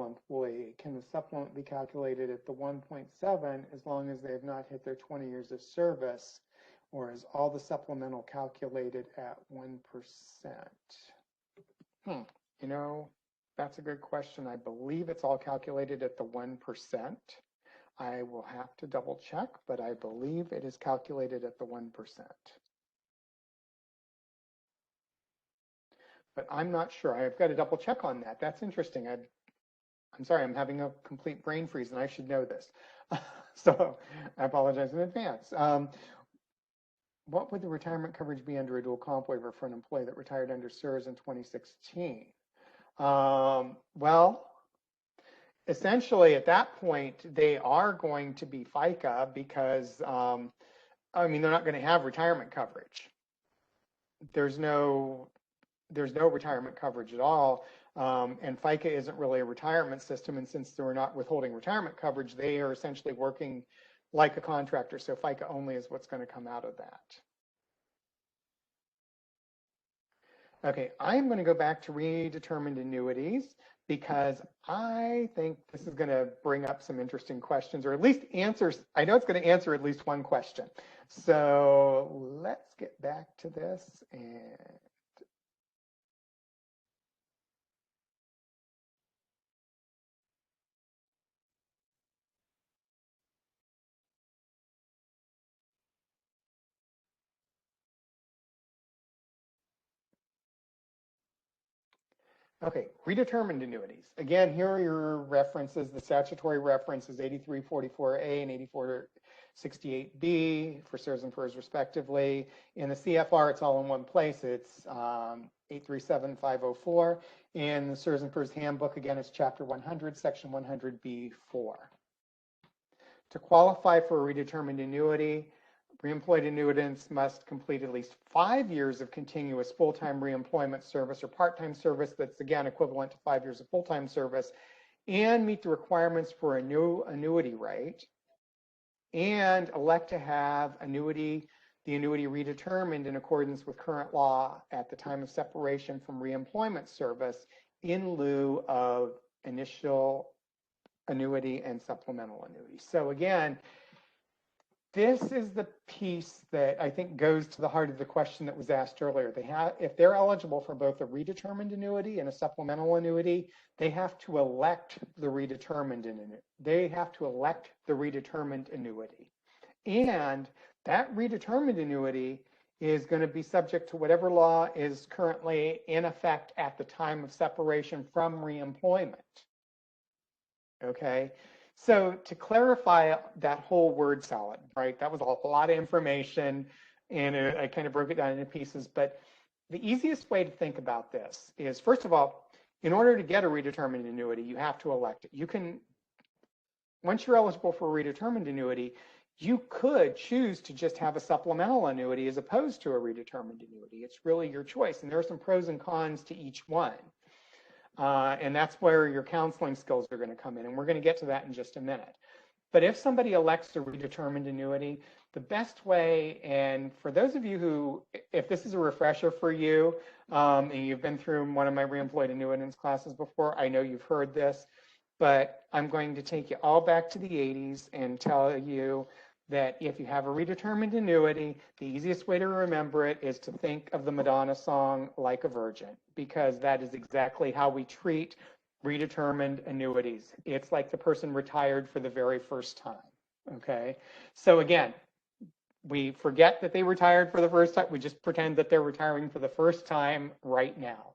employee, can the supplement be calculated at the 1.7 as long as they have not hit their 20 years of service, or is all the supplemental calculated at 1%? That's a good question. I believe it's all calculated at the 1%. I will have to double check, but I believe it is calculated at the 1%. But I'm not sure. I've got to double check on that. That's interesting. I'm sorry, I'm having a complete brain freeze, and I should know this. So I apologize in advance. What would the retirement coverage be under a dual comp waiver for an employee that retired under Fers in 2016? Well, essentially at that point, they are going to be FICA because, they're not going to have retirement coverage. There's no retirement coverage at all. And FICA isn't really a retirement system. And since they're not withholding retirement coverage, they are essentially working like a contractor. So FICA only is what's going to come out of that. Okay, I'm going to go back to redetermined annuities because I think this is going to bring up some interesting questions, or at least answers. I know it's going to answer at least one question. So let's get back to this and okay, redetermined annuities. Again, here are your references. The statutory reference is 8344A and 8468B for Fers and Fers respectively. In the CFR, it's all in one place. It's 837504. In the Fers and Fers handbook, again, it's chapter 100, section 100B4. To qualify for a redetermined annuity, reemployed annuitants must complete at least 5 years of continuous full-time reemployment service or part-time service that's, again, equivalent to 5 years of full-time service, and meet the requirements for a new annuity rate, and elect to have the annuity redetermined in accordance with current law at the time of separation from reemployment service in lieu of initial annuity and supplemental annuity. So again, This is the piece that I think goes to the heart of the question that was asked earlier. If they're eligible for both a redetermined annuity and a supplemental annuity, they have to elect the redetermined annuity. And that redetermined annuity is going to be subject to whatever law is currently in effect at the time of separation from reemployment. Okay. So to clarify that whole word salad, right? That was a lot of information, and I kind of broke it down into pieces. But the easiest way to think about this is, first of all, in order to get a redetermined annuity, you have to elect it. You can, once you're eligible for a redetermined annuity, you could choose to just have a supplemental annuity as opposed to a redetermined annuity. It's really your choice, and there are some pros and cons to each one. And that's where your counseling skills are going to come in. And we're going to get to that in just a minute. But if somebody elects a redetermined annuity, the best way, and for those of you who, if this is a refresher for you, and you've been through one of my Reemployed Annuitants classes before, I know you've heard this, but I'm going to take you all back to the 80s and tell you that if you have a redetermined annuity, the easiest way to remember it is to think of the Madonna song, Like a Virgin, because that is exactly how we treat redetermined annuities. It's like the person retired for the very first time, okay? So again, we forget that they retired for the first time. We just pretend that they're retiring for the first time right now.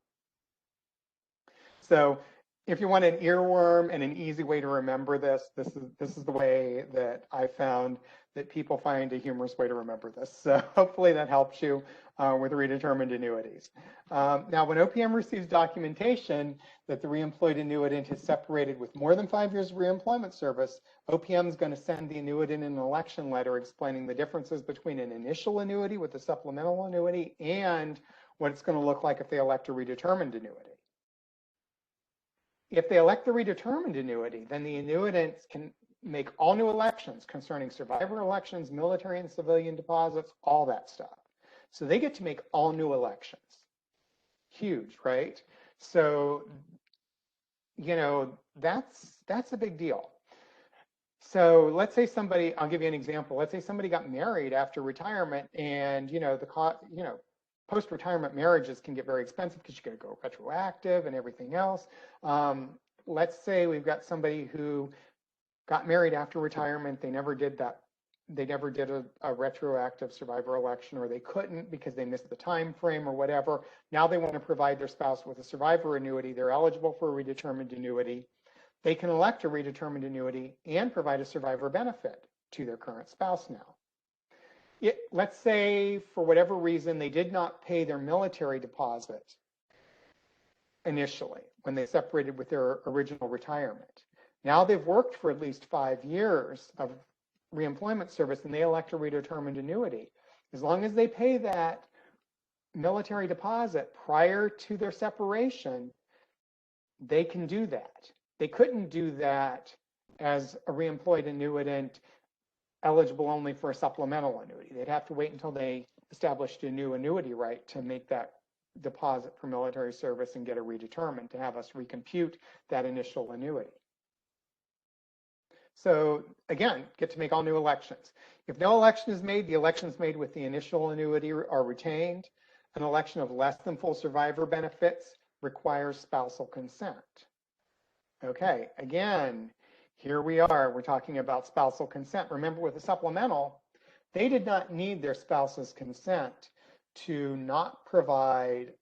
So if you want an earworm and an easy way to remember this, this is the way that I found that people find a humorous way to remember this. So hopefully that helps you with redetermined annuities. Now, when OPM receives documentation that the reemployed annuitant is separated with more than 5 years of reemployment service, OPM is going to send the annuitant an election letter explaining the differences between an initial annuity with a supplemental annuity and what it's going to look like if they elect a redetermined annuity. If they elect the redetermined annuity, then the annuitants can make all new elections concerning survivor elections, military and civilian deposits, all that stuff. So they get to make all new elections. Huge, right? So, you know, that's a big deal. So let's say somebody, I'll give you an example. Let's say somebody got married after retirement, and post-retirement marriages can get very expensive because you got to go retroactive and everything else. Let's say we've got somebody who got married after retirement. They never did that. They never did a retroactive survivor election, or they couldn't because they missed the time frame or whatever. Now they want to provide their spouse with a survivor annuity. They're eligible for a redetermined annuity. They can elect a redetermined annuity and provide a survivor benefit to their current spouse now. Let's say for whatever reason they did not pay their military deposit initially when they separated with their original retirement. Now they've worked for at least 5 years of reemployment service and they elect a redetermined annuity. As long as they pay that military deposit prior to their separation, they can do that. They couldn't do that as a reemployed annuitant eligible only for a supplemental annuity. They'd have to wait until they established a new annuity right to make that deposit for military service and get a redetermined to have us recompute that initial annuity. So again, get to make all new elections. If no election is made, the elections made with the initial annuity are retained. An election of less than full survivor benefits requires spousal consent. Okay, again, here we are, we're talking about spousal consent. Remember, with a supplemental, they did not need their spouse's consent to not provide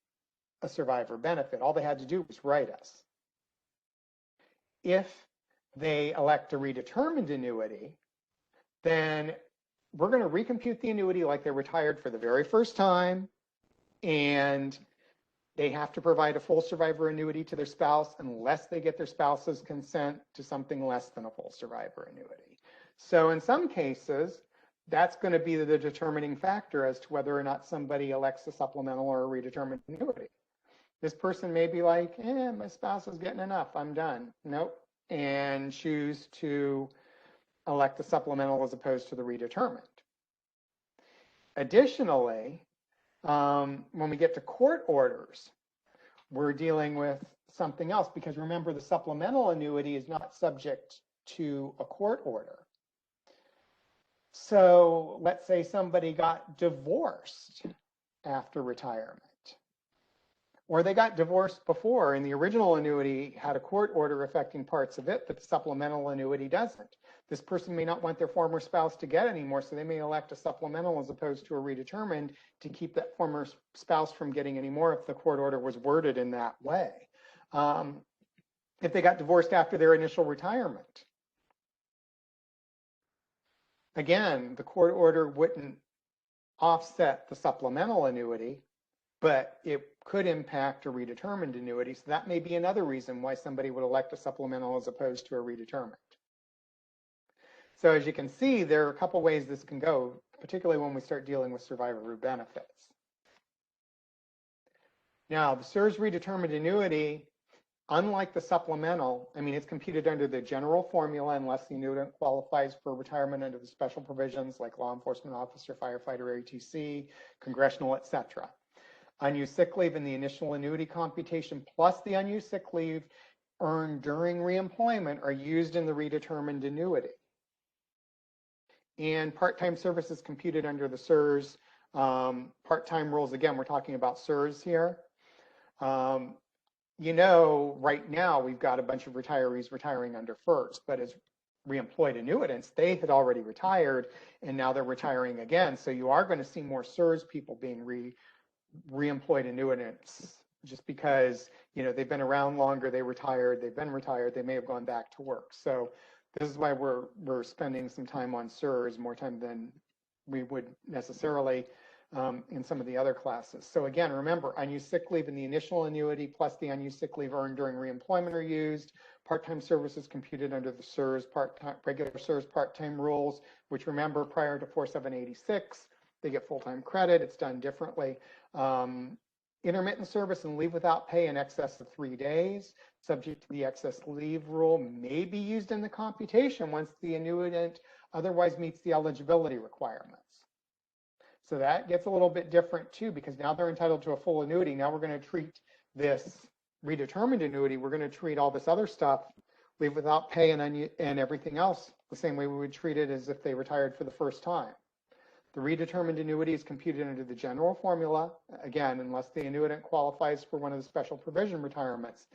a survivor benefit. All they had to do was write us. If they elect a redetermined annuity, then we're going to recompute the annuity like they retired for the very first time, and they have to provide a full survivor annuity to their spouse unless they get their spouse's consent to something less than a full survivor annuity. So in some cases, that's going to be the determining factor as to whether or not somebody elects a supplemental or a redetermined annuity. This person may be like, my spouse is getting enough, I'm done. Nope. And choose to elect the supplemental as opposed to the redetermined. Additionally, when we get to court orders, we're dealing with something else, because remember, the supplemental annuity is not subject to a court order. So let's say somebody got divorced after retirement, or they got divorced before and the original annuity had a court order affecting parts of it, but the supplemental annuity doesn't. This person may not want their former spouse to get anymore, so they may elect a supplemental as opposed to a redetermined to keep that former spouse from getting any more if the court order was worded in that way. If they got divorced after their initial retirement, again, the court order wouldn't offset the supplemental annuity, but it could impact a redetermined annuity. So that may be another reason why somebody would elect a supplemental as opposed to a redetermined. So as you can see, there are a couple ways this can go, particularly when we start dealing with survivor benefits. Now, the SERS redetermined annuity, unlike the supplemental, I mean, it's computed under the general formula unless the annuitant qualifies for retirement under the special provisions like law enforcement officer, firefighter, ATC, congressional, etc. Unused sick leave in the initial annuity computation plus the unused sick leave earned during reemployment are used in the redetermined annuity. And part-time services computed under the SERS part-time rules. Again, we're talking about SERS here. You know, right now we've got a bunch of retirees retiring under Fers, but as reemployed annuitants, they had already retired and now they're retiring again. So you are going to see more SERS people being reemployed annuitants just because, you know, they've been around longer, they've been retired, they may have gone back to work. So this is why we're spending some time on SERS, more time than we would necessarily in some of the other classes. So again, remember, unused sick leave in the initial annuity plus the unused sick leave earned during reemployment are used. Part-time services computed under the SERS regular SERS part-time rules, which remember prior to 4786, they get full-time credit. It's done differently. Intermittent service and leave without pay in excess of 3 days, subject to the excess leave rule, may be used in the computation once the annuitant otherwise meets the eligibility requirements. So that gets a little bit different too, because now they're entitled to a full annuity. Now we're going to treat this redetermined annuity, we're going to treat all this other stuff, leave without pay and everything else, the same way we would treat it as if they retired for the first time. The redetermined annuity is computed under the general formula, again, unless the annuitant qualifies for one of the special provision retirements.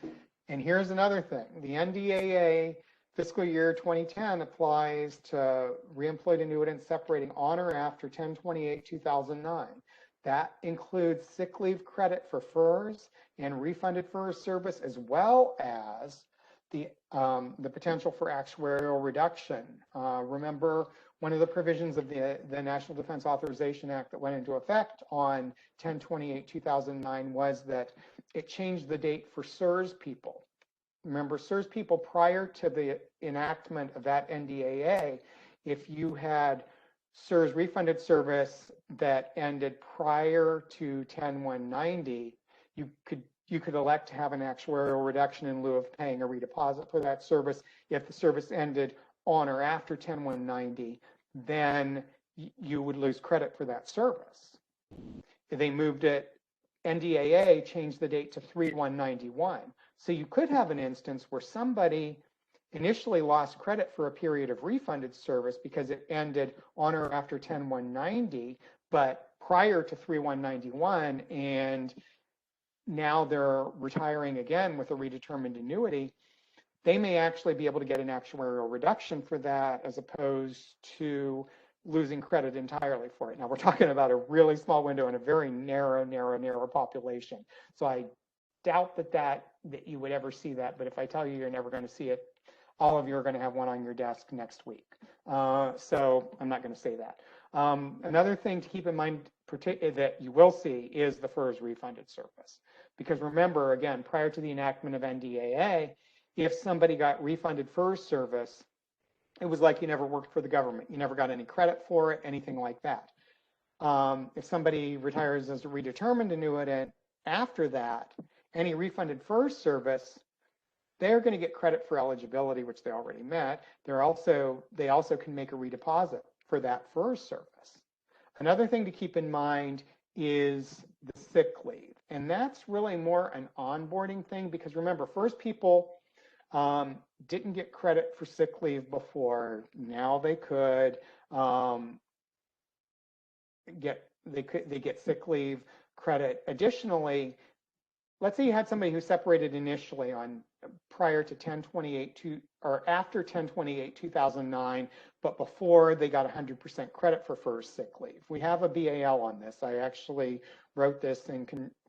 And here's another thing. The NDAA fiscal year 2010 applies to reemployed annuitants separating on or after 10/28/2009. That includes sick leave credit for Fers and refunded Fers service, as well as the potential for actuarial reduction. Remember, one of the provisions of the National Defense Authorization Act that went into effect on 10/28/2009 was that it changed the date for SERS people. Remember, SERS people prior to the enactment of that NDAA, if you had SERS refunded service that ended prior to 10/1/90, you could elect to have an actuarial reduction in lieu of paying a redeposit for that service. If the service ended on or after 10/1/90, then you would lose credit for that service. They moved it, NDAA changed the date to 3/1/91. So you could have an instance where somebody initially lost credit for a period of refunded service because it ended on or after 10/1/90, but prior to 3/1/91, and now they're retiring again with a redetermined annuity. They may actually be able to get an actuarial reduction for that as opposed to losing credit entirely for it. Now we're talking about a really small window and a very narrow population. So I doubt that you would ever see that, but if I tell you you're never going to see it, all of you are going to have one on your desk next week. So I'm not going to say that. Another thing to keep in mind that you will see is the Fers refunded service. Because remember, again, prior to the enactment of NDAA, if somebody got refunded Fers service, it was like you never worked for the government. You never got any credit for it, anything like that. If somebody retires as a redetermined annuitant after that, any refunded Fers service, they're going to get credit for eligibility, which they already met. They also can make a redeposit for that Fers service. Another thing to keep in mind is the sick leave. And that's really more an onboarding thing, because remember, Fers people didn't get credit for sick leave before. Now they could. they get sick leave credit. Additionally, let's say you had somebody who separated initially on prior to 10/28 or after 10/28/2009, but before they got 100% credit for Fers sick leave. We have a BAL on this. I actually wrote this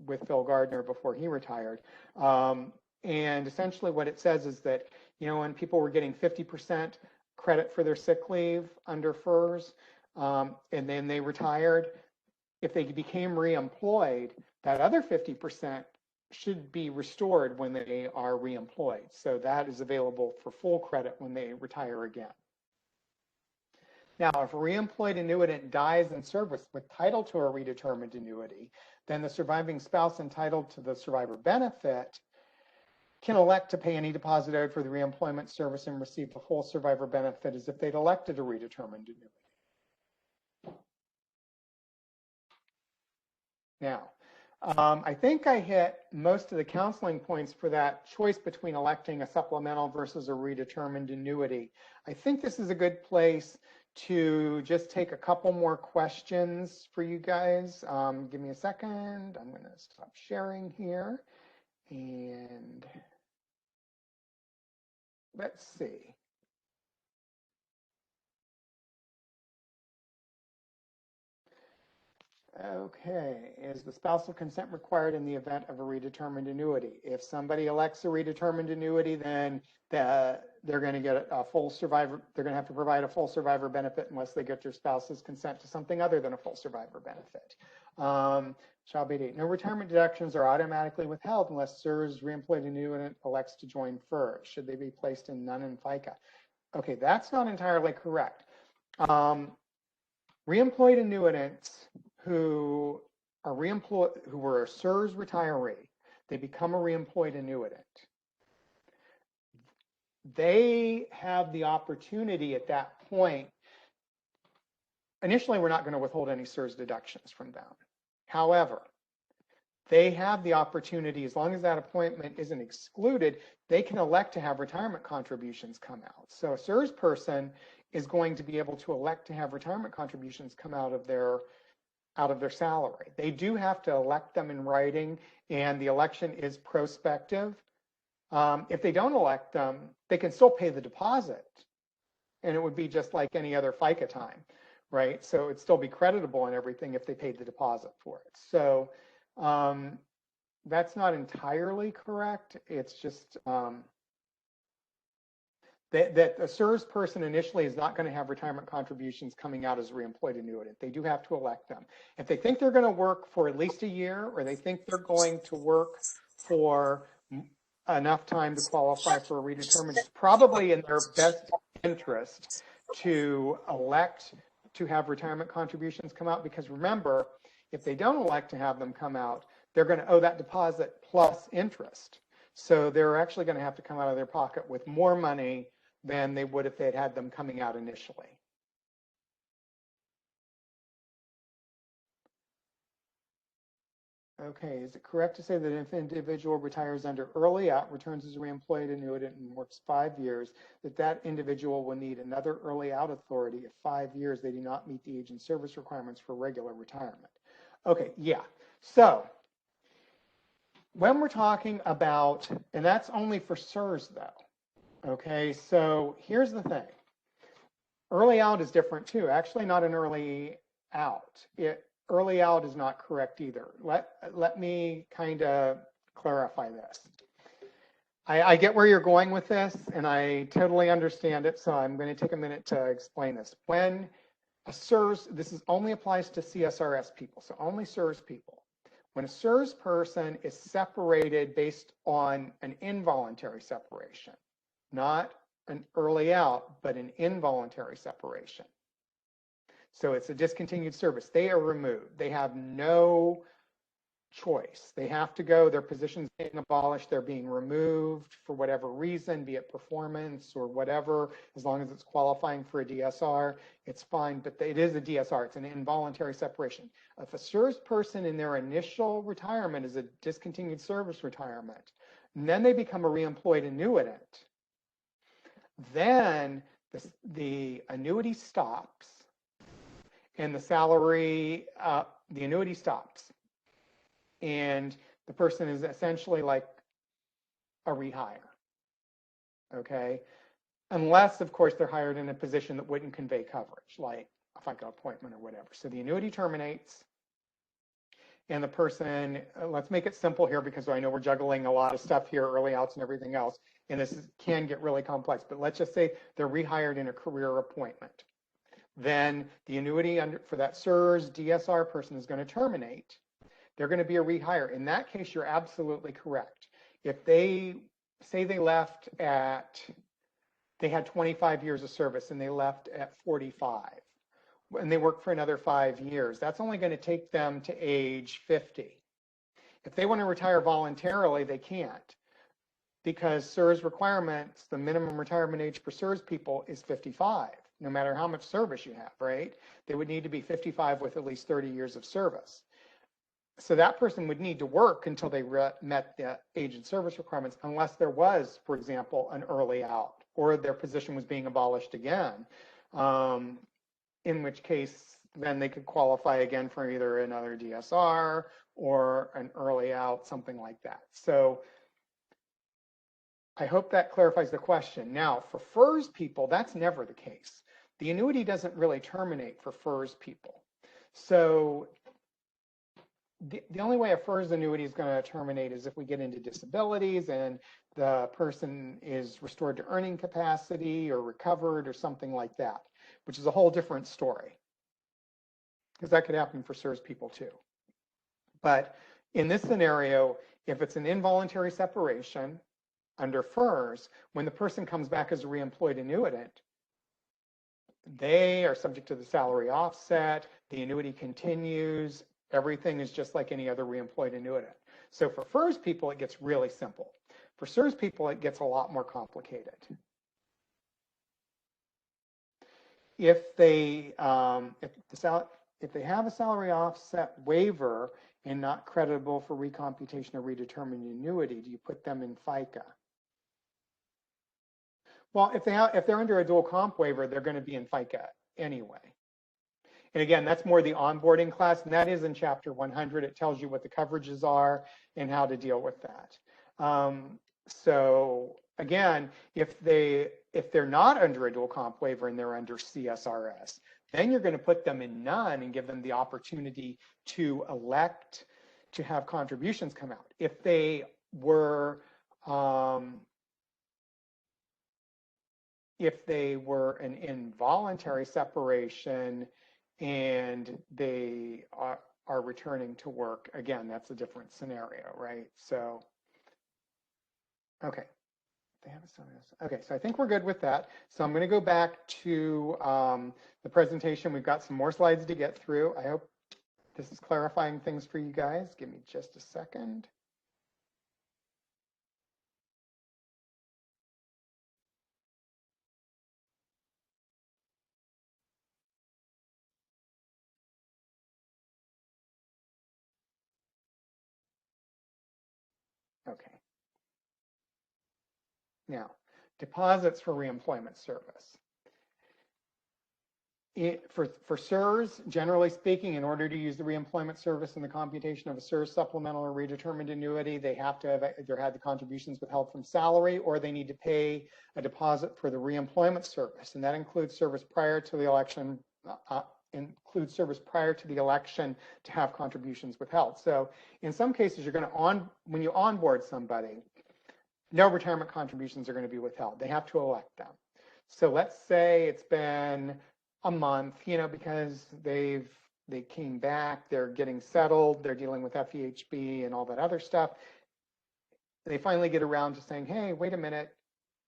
with Phil Gardner before he retired. And essentially what it says is that, when people were getting 50% credit for their sick leave under Fers, and then they retired, if they became reemployed, that other 50% should be restored when they are reemployed. So that is available for full credit when they retire again. Now, if a reemployed annuitant dies in service with title to a redetermined annuity, then the surviving spouse entitled to the survivor benefit can elect to pay any deposit owed for the reemployment service and receive the full survivor benefit as if they'd elected a redetermined annuity. Now, I think I hit most of the counseling points for that choice between electing a supplemental versus a redetermined annuity. I think this is a good place to just take a couple more questions for you guys. Give me a second. I'm going to stop sharing here. And let's see. Okay, is the spousal consent required in the event of a redetermined annuity? If somebody elects a redetermined annuity, then they're going to get a full survivor, they're going to have to provide a full survivor benefit unless they get their spouse's consent to something other than a full survivor benefit. Shall be date. No retirement deductions are automatically withheld unless CSRS reemployed annuitant elects to join Fers. Should they be placed in none and FICA? Okay, that's not entirely correct. Reemployed annuitants who are who were a CSRS retiree, they become a reemployed annuitant. They have the opportunity at that point. Initially, we're not going to withhold any CSRS deductions from them. However, they have the opportunity, as long as that appointment isn't excluded, they can elect to have retirement contributions come out. So a CSRS person is going to be able to elect to have retirement contributions come out of their salary. They do have to elect them in writing, and the election is prospective. If they don't elect them, they can still pay the deposit, and it would be just like any other FICA time, right? So it'd still be creditable and everything if they paid the deposit for it. So that's not entirely correct. It's just that a CSRS person initially is not going to have retirement contributions coming out as a reemployed annuitant. They do have to elect them. If they think they're going to work for at least a year, or they think they're going to work for enough time to qualify for a redetermined, it's probably in their best interest to elect to have retirement contributions come out, because remember, if they don't elect to have them come out, they're going to owe that deposit plus interest. So they're actually going to have to come out of their pocket with more money than they would if they had them coming out initially. Okay, is it correct to say that if an individual retires under early out, returns as a reemployed annuitant, and works 5 years, that individual will need another early out authority if 5 years they do not meet the age and service requirements for regular retirement? Okay, yeah. So when we're talking about, and that's only for CSRS though, okay, so here's the thing. Early out is different too. Actually, not an early out. Early out is not correct either. Let me kind of clarify this. I get where you're going with this, and I totally understand it, so I'm going to take a minute to explain this. When a CSRS, this only applies to CSRS people, so only CSRS people. When a CSRS person is separated based on an involuntary separation, not an early out, but an involuntary separation. So it's a discontinued service. They are removed. They have no choice. They have to go. Their position's being abolished. They're being removed for whatever reason, be it performance or whatever. As long as it's qualifying for a DSR, it's fine. But it is a DSR. It's an involuntary separation. If a CSRS person in their initial retirement is a discontinued service retirement, and then they become a reemployed annuitant, then the annuity stops and the salary, the annuity stops. And the person is essentially like a rehire, okay? Unless, of course, they're hired in a position that wouldn't convey coverage, like a FICA appointment or whatever. So the annuity terminates, and the person, let's make it simple here because I know we're juggling a lot of stuff here, early outs and everything else, and can get really complex, but let's just say they're rehired in a career appointment. Then the annuity for that SURS DSR person is going to terminate. They're going to be a rehire. In that case, you're absolutely correct. If they say they had 25 years of service and they left at 45, and they work for another 5 years, that's only going to take them to age 50. If they want to retire voluntarily, they can't, because SURS requirements, the minimum retirement age for SURS people is 55, no matter how much service you have, right? They would need to be 55 with at least 30 years of service. So that person would need to work until they met the age and service requirements, unless there was, for example, an early out, or their position was being abolished again, in which case then they could qualify again for either another DSR or an early out, something like that. So I hope that clarifies the question. Now, for Fers people, that's never the case. The annuity doesn't really terminate for Fers people. So the only way a Fers annuity is going to terminate is if we get into disabilities and the person is restored to earning capacity or recovered or something like that, which is a whole different story, because that could happen for SURS people too. But in this scenario, if it's an involuntary separation under Fers, when the person comes back as a reemployed annuitant, they are subject to the salary offset, the annuity continues, everything is just like any other reemployed annuitant. So for Fers people, it gets really simple. For SURS people, it gets a lot more complicated. If they have a salary offset waiver and not creditable for recomputation or redetermined annuity, do you put them in FICA? Well, if they're under a dual comp waiver, they're going to be in FICA anyway. And again, that's more the onboarding class, and that is in Chapter 100. It tells you what the coverages are and how to deal with that. So again, if they're not under a dual comp waiver and they're under CSRS, then you're going to put them in none and give them the opportunity to elect to have contributions come out. If they were an involuntary separation and they are returning to work, again, that's a different scenario, right? So, okay. Okay, so I think we're good with that. So I'm going to go back to the presentation. We've got some more slides to get through. I hope this is clarifying things for you guys. Give me just a second. Okay. Now, deposits for reemployment service. For SURS, generally speaking, in order to use the reemployment service in the computation of a SURS supplemental or redetermined annuity, they have to have either had the contributions withheld from salary, or they need to pay a deposit for the reemployment service, and that includes service prior to the election. To have contributions withheld. So in some cases, you're going to when you onboard somebody, no retirement contributions are going to be withheld. They have to elect them. So let's say it's been a month, because they came back, they're getting settled, they're dealing with Fehb and all that other stuff. They finally get around to saying, hey, wait a minute,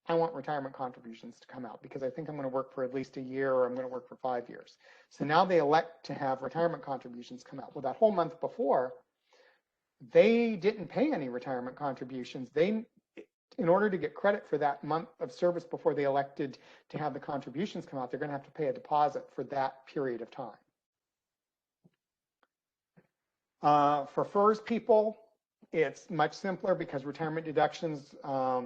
I want retirement contributions to come out because I think I'm going to work for at least a year, or I'm going to work for 5 years. So now they elect to have retirement contributions come out. Well, that whole month before, they didn't pay any retirement contributions. In order to get credit for that month of service before they elected to have the contributions come out, they're going to have to pay a deposit for that period of time. For Fers people, it's much simpler because retirement deductions are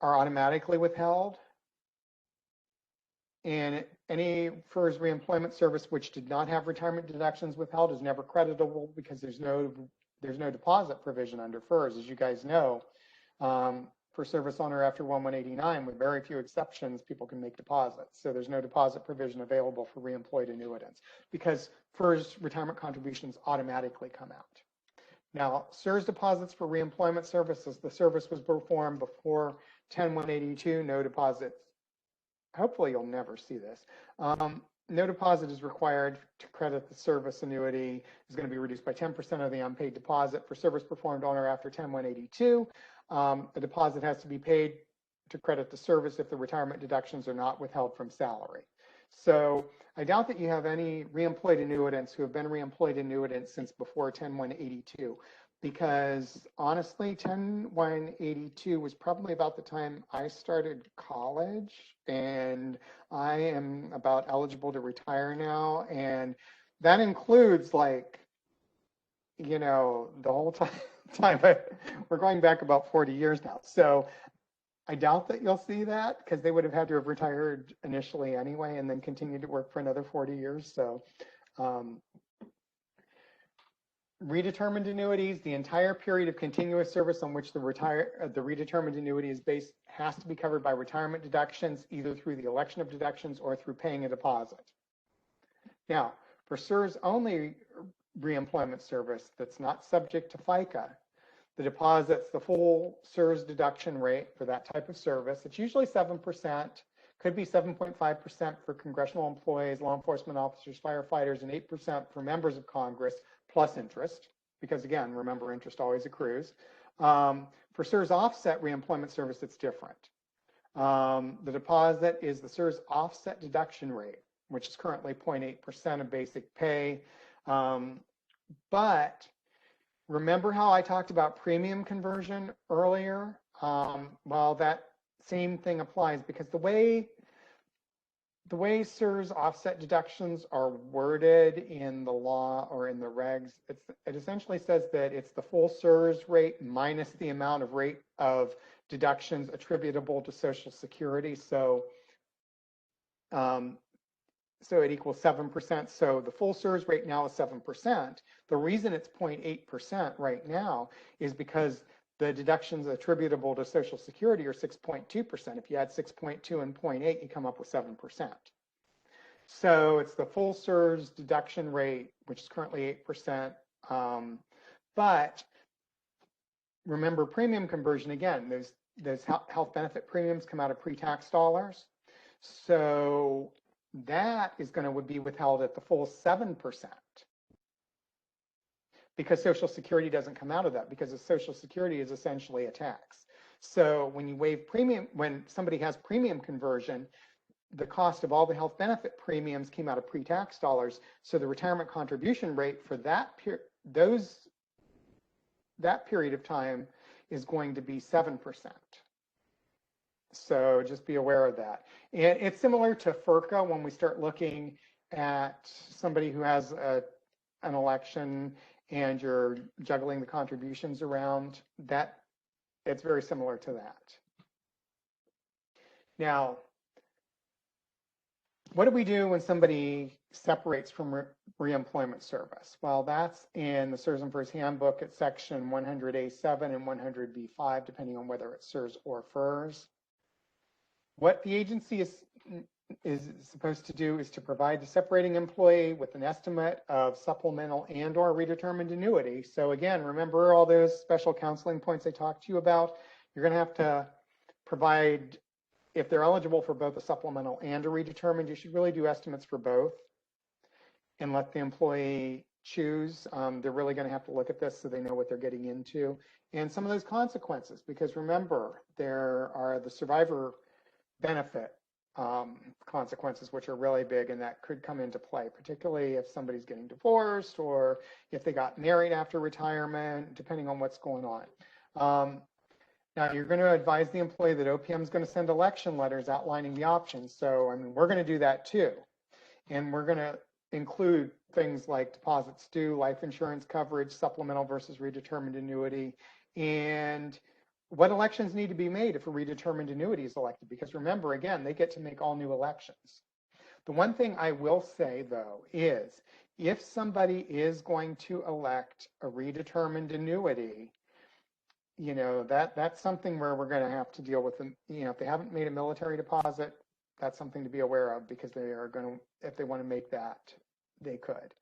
automatically withheld. and any Fers reemployment service which did not have retirement deductions withheld is never creditable because there's no deposit provision under Fers. As you guys know, for service owner after 1/189, with very few exceptions, people can make deposits. So there's no deposit provision available for reemployed annuitants because Fers retirement contributions automatically come out. Now, SERS deposits for reemployment services, the service was performed before 10/182, no deposits. Hopefully you'll never see this. No deposit is required to credit the service. Annuity is going to be reduced by 10% of the unpaid deposit for service performed on or after 10/182. The deposit has to be paid to credit the service if the retirement deductions are not withheld from salary. So I doubt that you have any reemployed annuitants who have been reemployed annuitants since before 10/182, because honestly, 10/182 was probably about the time I started college, and I am about eligible to retire now, and that includes, like, you know, the whole time. We're going back about 40 years now. So I doubt that you'll see that because they would have had to have retired initially anyway and then continued to work for another 40 years. So redetermined annuities, the entire period of continuous service on which the redetermined annuity is based has to be covered by retirement deductions, either through the election of deductions or through paying a deposit. Now, for SERS only reemployment service that's not subject to FICA, the deposits, the full SERS deduction rate for that type of service, it's usually 7%, could be 7.5% for congressional employees, law enforcement officers, firefighters, and 8% for members of Congress, plus interest, because again, remember, interest always accrues. For SERS offset reemployment service, it's different. The deposit is the SERS offset deduction rate, which is currently 0.8% of basic pay. But remember how I talked about premium conversion earlier? Well, that same thing applies because the way SERS offset deductions are worded in the law or in the regs, it essentially says that it's the full SERS rate minus the amount of rate of deductions attributable to Social Security. So it equals 7%. So the full SERS rate now is 7%. The reason it's 0.8% right now is because the deductions attributable to Social Security are 6.2%. If you add 6.2 and 0.8, you come up with 7%. So it's the full SERS deduction rate, which is currently 8%. But remember, premium conversion, again, those health benefit premiums come out of pre-tax dollars. So that is going to be withheld at the full 7%, because Social Security doesn't come out of that, because the Social Security is essentially a tax. So when you waive premium, when somebody has premium conversion, the cost of all the health benefit premiums came out of pre-tax dollars. So the retirement contribution rate for that period of time is going to be 7%. So just be aware of that. And it's similar to FERCA when we start looking at somebody who has an election and you're juggling the contributions around, that it's very similar to that. Now, what do we do when somebody separates from reemployment service? Well, that's in the SERS and FERS handbook at section 100A7 and 100B5, depending on whether it's SERS or FERS. What the agency is supposed to do is to provide the separating employee with an estimate of supplemental and or redetermined annuity. So again, remember all those special counseling points I talked to you about? You're going to have to provide, if they're eligible for both a supplemental and a redetermined, you should really do estimates for both and let the employee choose. They're really going to have to look at this so they know what they're getting into. And some of those consequences, because remember, there are the survivor benefit consequences, which are really big, and that could come into play, particularly if somebody's getting divorced or if they got married after retirement, depending on what's going on. Now, you're going to advise the employee that OPM is going to send election letters outlining the options. So, I mean, we're going to do that too. And we're going to include things like deposits due, life insurance coverage, supplemental versus redetermined annuity, and what elections need to be made if a redetermined annuity is elected. Because remember, again, they get to make all new elections. The one thing I will say, though, is if somebody is going to elect a redetermined annuity, that's something where we're going to have to deal with them. If they haven't made a military deposit, that's something to be aware of, because they are going to, if they want to make that, they could.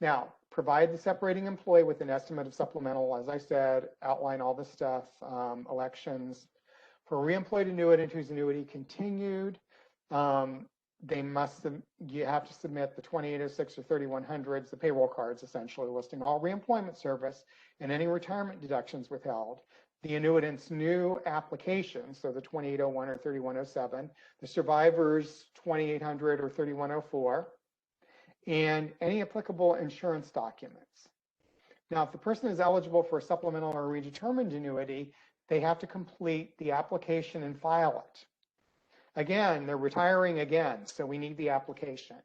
Now, provide the separating employee with an estimate of supplemental, as I said, outline all this stuff, elections. For a reemployed annuitant whose annuity continued, you have to submit the 2806 or 3100s, the payroll cards, essentially listing all reemployment service and any retirement deductions withheld, the annuitant's new application, so the 2801 or 3107, the survivor's 2800 or 3104, and any applicable insurance documents. Now, if the person is eligible for a supplemental or redetermined annuity, they have to complete the application and file it. Again, they're retiring again, so we need the application.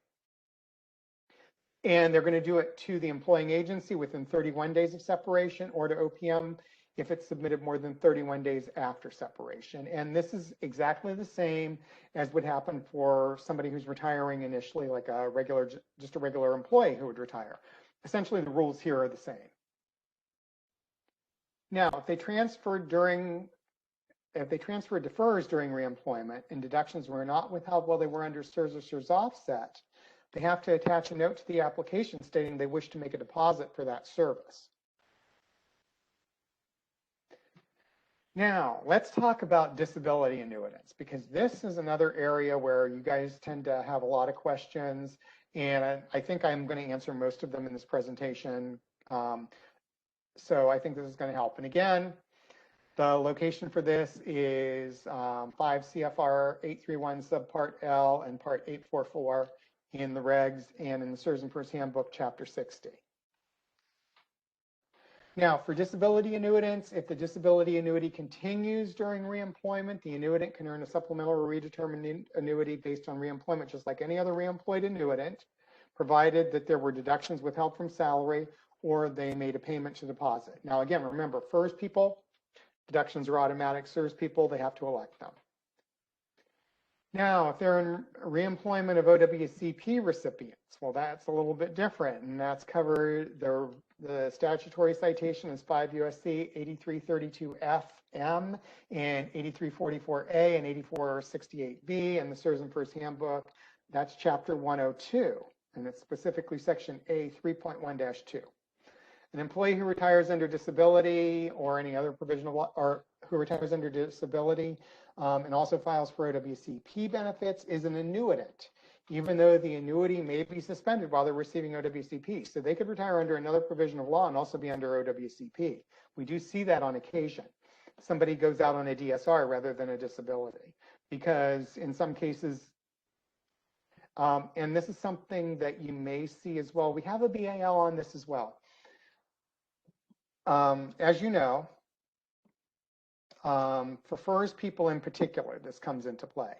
And they're going to do it to the employing agency within 31 days of separation, or to OPM if it's submitted more than 31 days after separation. And this is exactly the same as would happen for somebody who's retiring initially, like just a regular employee who would retire. Essentially, the rules here are the same. Now, if they transferred to Fers during reemployment and deductions were not withheld while they were under SERS or SERS offset, they have to attach a note to the application stating they wish to make a deposit for that service. Now, let's talk about disability annuitants, because this is another area where you guys tend to have a lot of questions, and I think I'm going to answer most of them in this presentation. So I think this is going to help. And again, the location for this is 5 CFR 831 subpart L and part 844 in the regs and in the SERS and Fers Handbook, Chapter 60. Now, for disability annuitants, if the disability annuity continues during reemployment, the annuitant can earn a supplemental or redetermined annuity based on reemployment, just like any other reemployed annuitant, provided that there were deductions withheld from salary or they made a payment to deposit. Now, again, remember, Fers people, deductions are automatic. SERS people, they have to elect them. Now, if they're in reemployment of OWCP recipients, well, that's a little bit different, and that's covered. The statutory citation is 5 U.S.C. 8332 FM and 8344A and 8468B, and the SERS and Fers Handbook, that's Chapter 102, and it's specifically Section A 3.1-2. An employee who retires under disability or any other provision of law, or who retires under disability and also files for OWCP benefits is an annuitant, even though the annuity may be suspended while they're receiving OWCP. So they could retire under another provision of law and also be under OWCP. We do see that on occasion. Somebody goes out on a DSR rather than a disability, because in some cases, and this is something that you may see as well, we have a BAL on this as well. As you know, for Fers people in particular, this comes into play.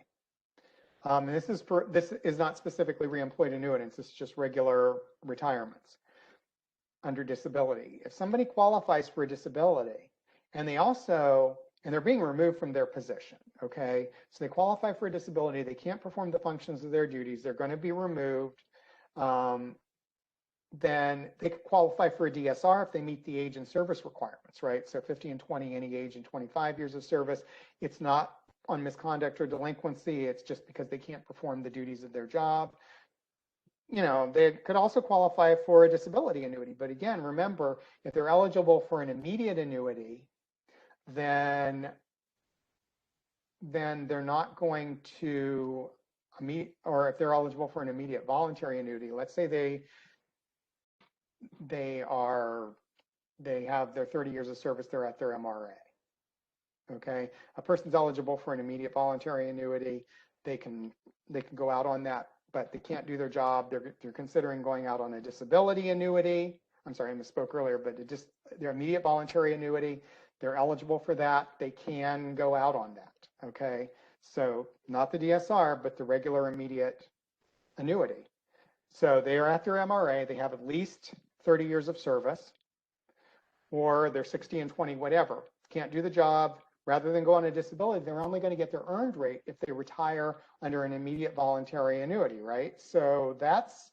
And this is not specifically reemployed annuitants, this is just regular retirements under disability. If somebody qualifies for a disability and they're being removed from their position, okay? So they qualify for a disability, they can't perform the functions of their duties, they're going to be removed. Then they could qualify for a DSR if they meet the age and service requirements, right? So 50 and 20, any age, and 25 years of service. It's not on misconduct or delinquency, it's just because they can't perform the duties of their job. They could also qualify for a disability annuity. But again, remember, if they're eligible for an immediate annuity, then they're not going to or if they're eligible for an immediate voluntary annuity, let's say they have their 30 years of service, they're at their MRA. Okay, a person's eligible for an immediate voluntary annuity, they can go out on that, but they can't do their job. They're considering going out on a disability annuity. I'm sorry, I misspoke earlier, but their immediate voluntary annuity, they're eligible for that. They can go out on that. Okay, so not the DSR, but the regular immediate annuity. So they are at their MRA, they have at least 30 years of service, or they're 60 and 20, whatever. Can't do the job, rather than go on a disability, they're only going to get their earned rate if they retire under an immediate voluntary annuity, right? So that's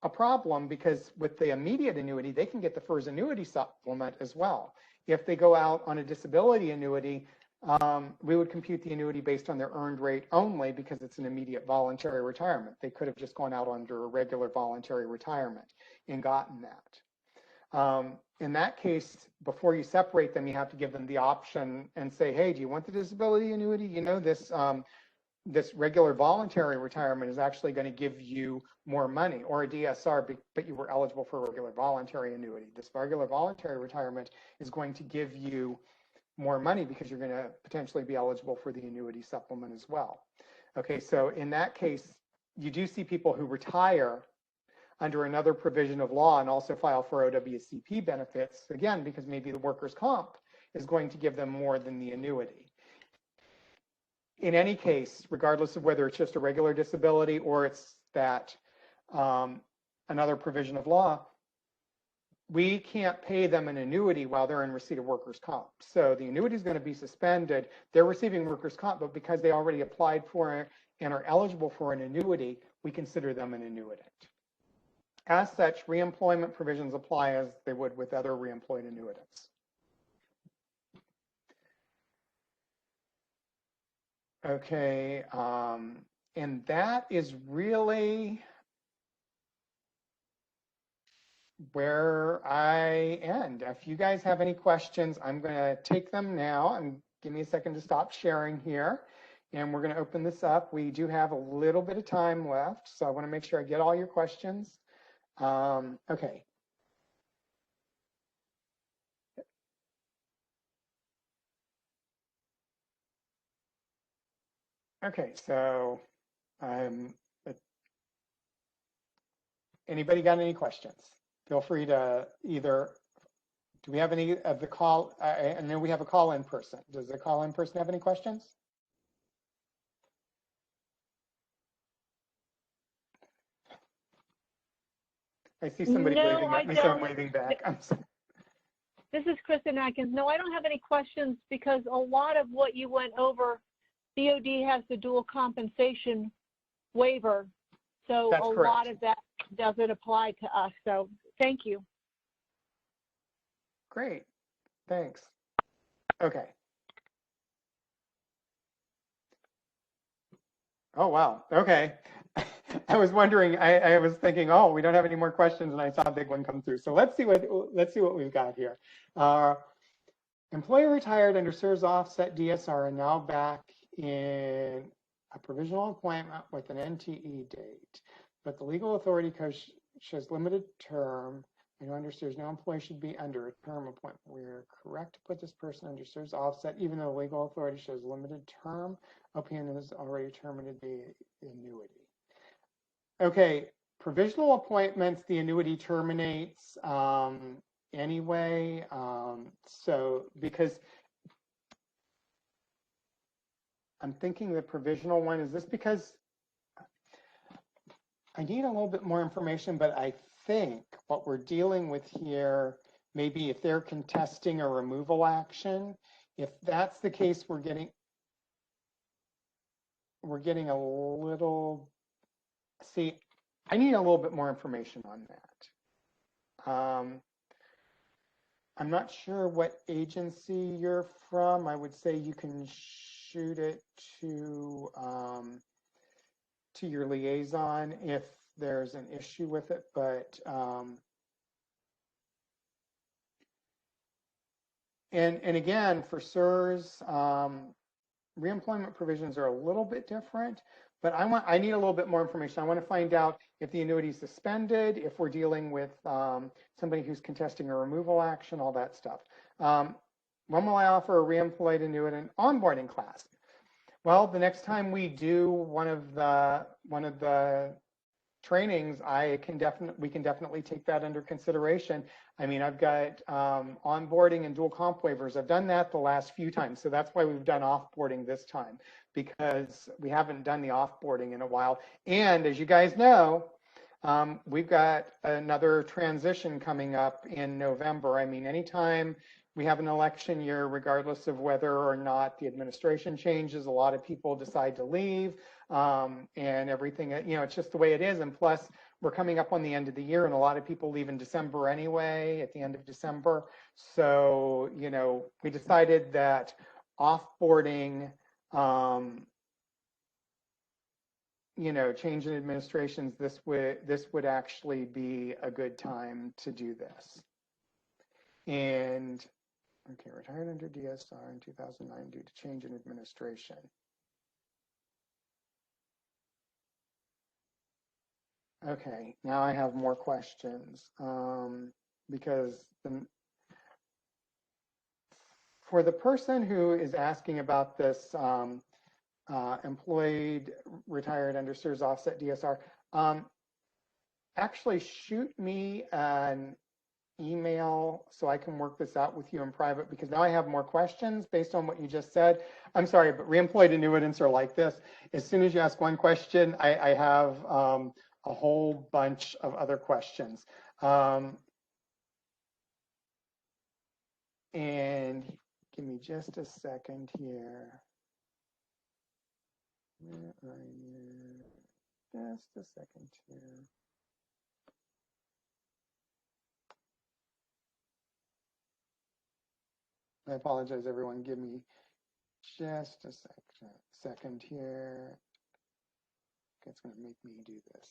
a problem, because with the immediate annuity, they can get the Fers annuity supplement as well. If they go out on a disability annuity, we would compute the annuity based on their earned rate only, because it's an immediate voluntary retirement. They could have just gone out under a regular voluntary retirement and gotten that. In that case, before you separate them, you have to give them the option and say, hey, do you want the disability annuity? You know, this regular voluntary retirement is actually going to give you more money, or a DSR, but you were eligible for a regular voluntary annuity. This regular voluntary retirement is going to give you more money because you're going to potentially be eligible for the annuity supplement as well. Okay, so in that case, you do see people who retire under another provision of law and also file for OWCP benefits, again, because maybe the workers' comp is going to give them more than the annuity. In any case, regardless of whether it's just a regular disability or it's that another provision of law, we can't pay them an annuity while they're in receipt of workers' comp. So the annuity is going to be suspended. They're receiving workers' comp, but because they already applied for it and are eligible for an annuity, we consider them an annuitant. As such, reemployment provisions apply as they would with other reemployed annuitants. Okay, and that is really where I end. If you guys have any questions, I'm going to take them now, and give me a second to stop sharing here, and we're going to open this up. We do have a little bit of time left, so I want to make sure I get all your questions. Okay. Okay, so anybody got any questions? Feel free to either, do we have any of the call? I know we have a call-in person. Does the call-in person have any questions? I see somebody waving at me, so I'm waving back. I'm sorry. This is Kristen Atkins. No, I don't have any questions, because a lot of what you went over, DOD has the dual compensation waiver. So that's correct. Lot of that doesn't apply to us. So thank you. Great. Thanks. Okay. Oh, wow. Okay. I was wondering, I was thinking, oh, we don't have any more questions, and I saw a big one come through. So let's see what we've got here. Employee retired under CSRS offset DSR and now back in a provisional appointment with an NTE date, but the legal authority code shows limited term. I know under CSRS no employee should be under a term appointment. We're correct to put this person under CSRS offset, even though the legal authority shows limited term. OPM has already terminated the annuity. Okay, provisional appointments, the annuity terminates anyway. So because I'm thinking the provisional one, is this because I need a little bit more information, but I think what we're dealing with here, maybe if they're contesting a removal action, if that's the case, we're getting a little, see, I need a little bit more information on that. I'm not sure what agency you're from. I would say you can shoot it to your liaison if there's an issue with it, but and again, for CSRS, reemployment provisions are a little bit different, but I need a little bit more information. I want to find out if the annuity is suspended, if we're dealing with somebody who's contesting a removal action, all that stuff. When will I offer a reemployed annuitant onboarding class? Well, the next time we do one of the trainings, we can definitely take that under consideration. I mean, I've got onboarding and dual comp waivers. I've done that the last few times, so that's why we've done offboarding this time, because we haven't done the offboarding in a while. And as you guys know, we've got another transition coming up in November. I mean, anytime we have an election year, regardless of whether or not the administration changes. A lot of people decide to leave, and everything, it's just the way it is. And plus, we're coming up on the end of the year, and a lot of people leave in December anyway, at the end of December. So, we decided that offboarding, change in administrations, this would actually be a good time to do this. And okay, retired under DSR in 2009 due to change in administration. Okay, now I have more questions, because for the person who is asking about this employed retired under CSRS offset DSR, actually shoot me an email so I can work this out with you in private, because now I have more questions based on what you just said. I'm sorry, but reemployed annuitants are like this. As soon as you ask one question, I have a whole bunch of other questions. And give me just a second here. Where are you? Just a second here. I apologize, everyone. Give me just a second here. Okay, it's going to make me do this.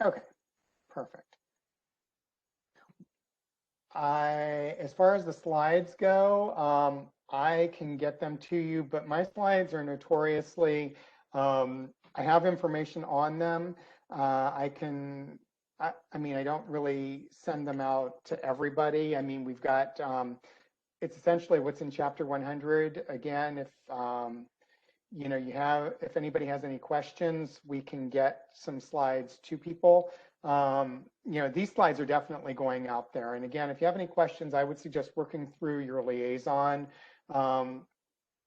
Okay, perfect. As far as the slides go, I can get them to you, but my slides are notoriously, I have information on them. I don't really send them out to everybody. I mean, we've got, it's essentially what's in chapter 100. Again, if, if anybody has any questions, we can get some slides to people. These slides are definitely going out there. And again, if you have any questions, I would suggest working through your liaison.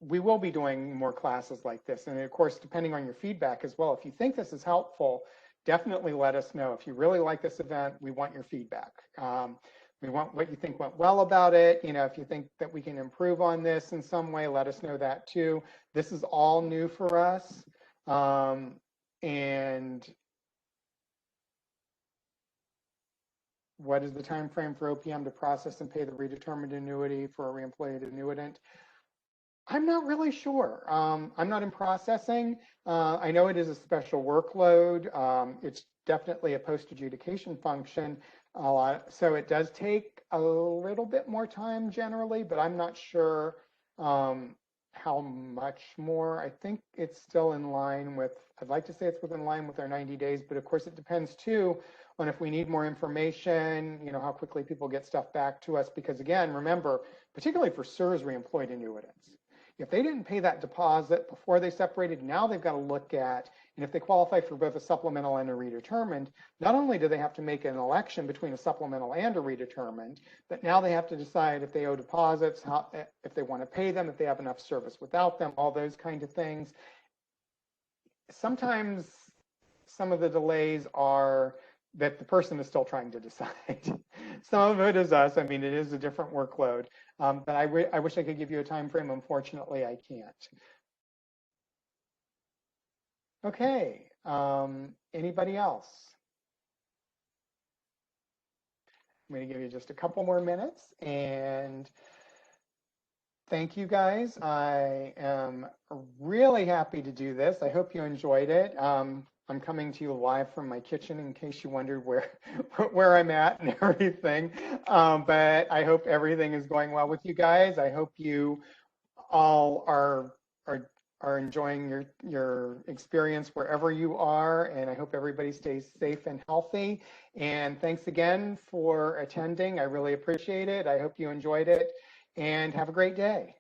We will be doing more classes like this. And of course, depending on your feedback as well, if you think this is helpful, definitely let us know. If you really like this event, we want your feedback. We want what you think went well about it. If you think that we can improve on this in some way, let us know that too. This is all new for us. And what is the time frame for OPM to process and pay the redetermined annuity for a reemployed annuitant? I'm not really sure. I'm not in processing. I know it is a special workload. It's definitely a post-adjudication function. So it does take a little bit more time generally, but I'm not sure how much more. I think it's still in line with, I'd like to say it's within line with our 90 days, but of course it depends too on if we need more information, how quickly people get stuff back to us. Because again, remember, particularly for CSRS reemployed annuitants, if they didn't pay that deposit before they separated, now they've got to look at, and if they qualify for both a supplemental and a redetermined, not only do they have to make an election between a supplemental and a redetermined, but now they have to decide if they owe deposits, if they want to pay them, if they have enough service without them, all those kind of things. Sometimes some of the delays are that the person is still trying to decide. Some of it is us. I mean, it is a different workload, but I wish I could give you a time frame. Unfortunately, I can't. Okay, anybody else? I'm going to give you just a couple more minutes, and thank you guys. I am really happy to do this. I hope you enjoyed it. I'm coming to you live from my kitchen in case you wondered where I'm at and everything. But I hope everything is going well with you guys. I hope you all are enjoying your experience wherever you are, and I hope everybody stays safe and healthy. And thanks again for attending. I really appreciate it. I hope you enjoyed it, and have a great day.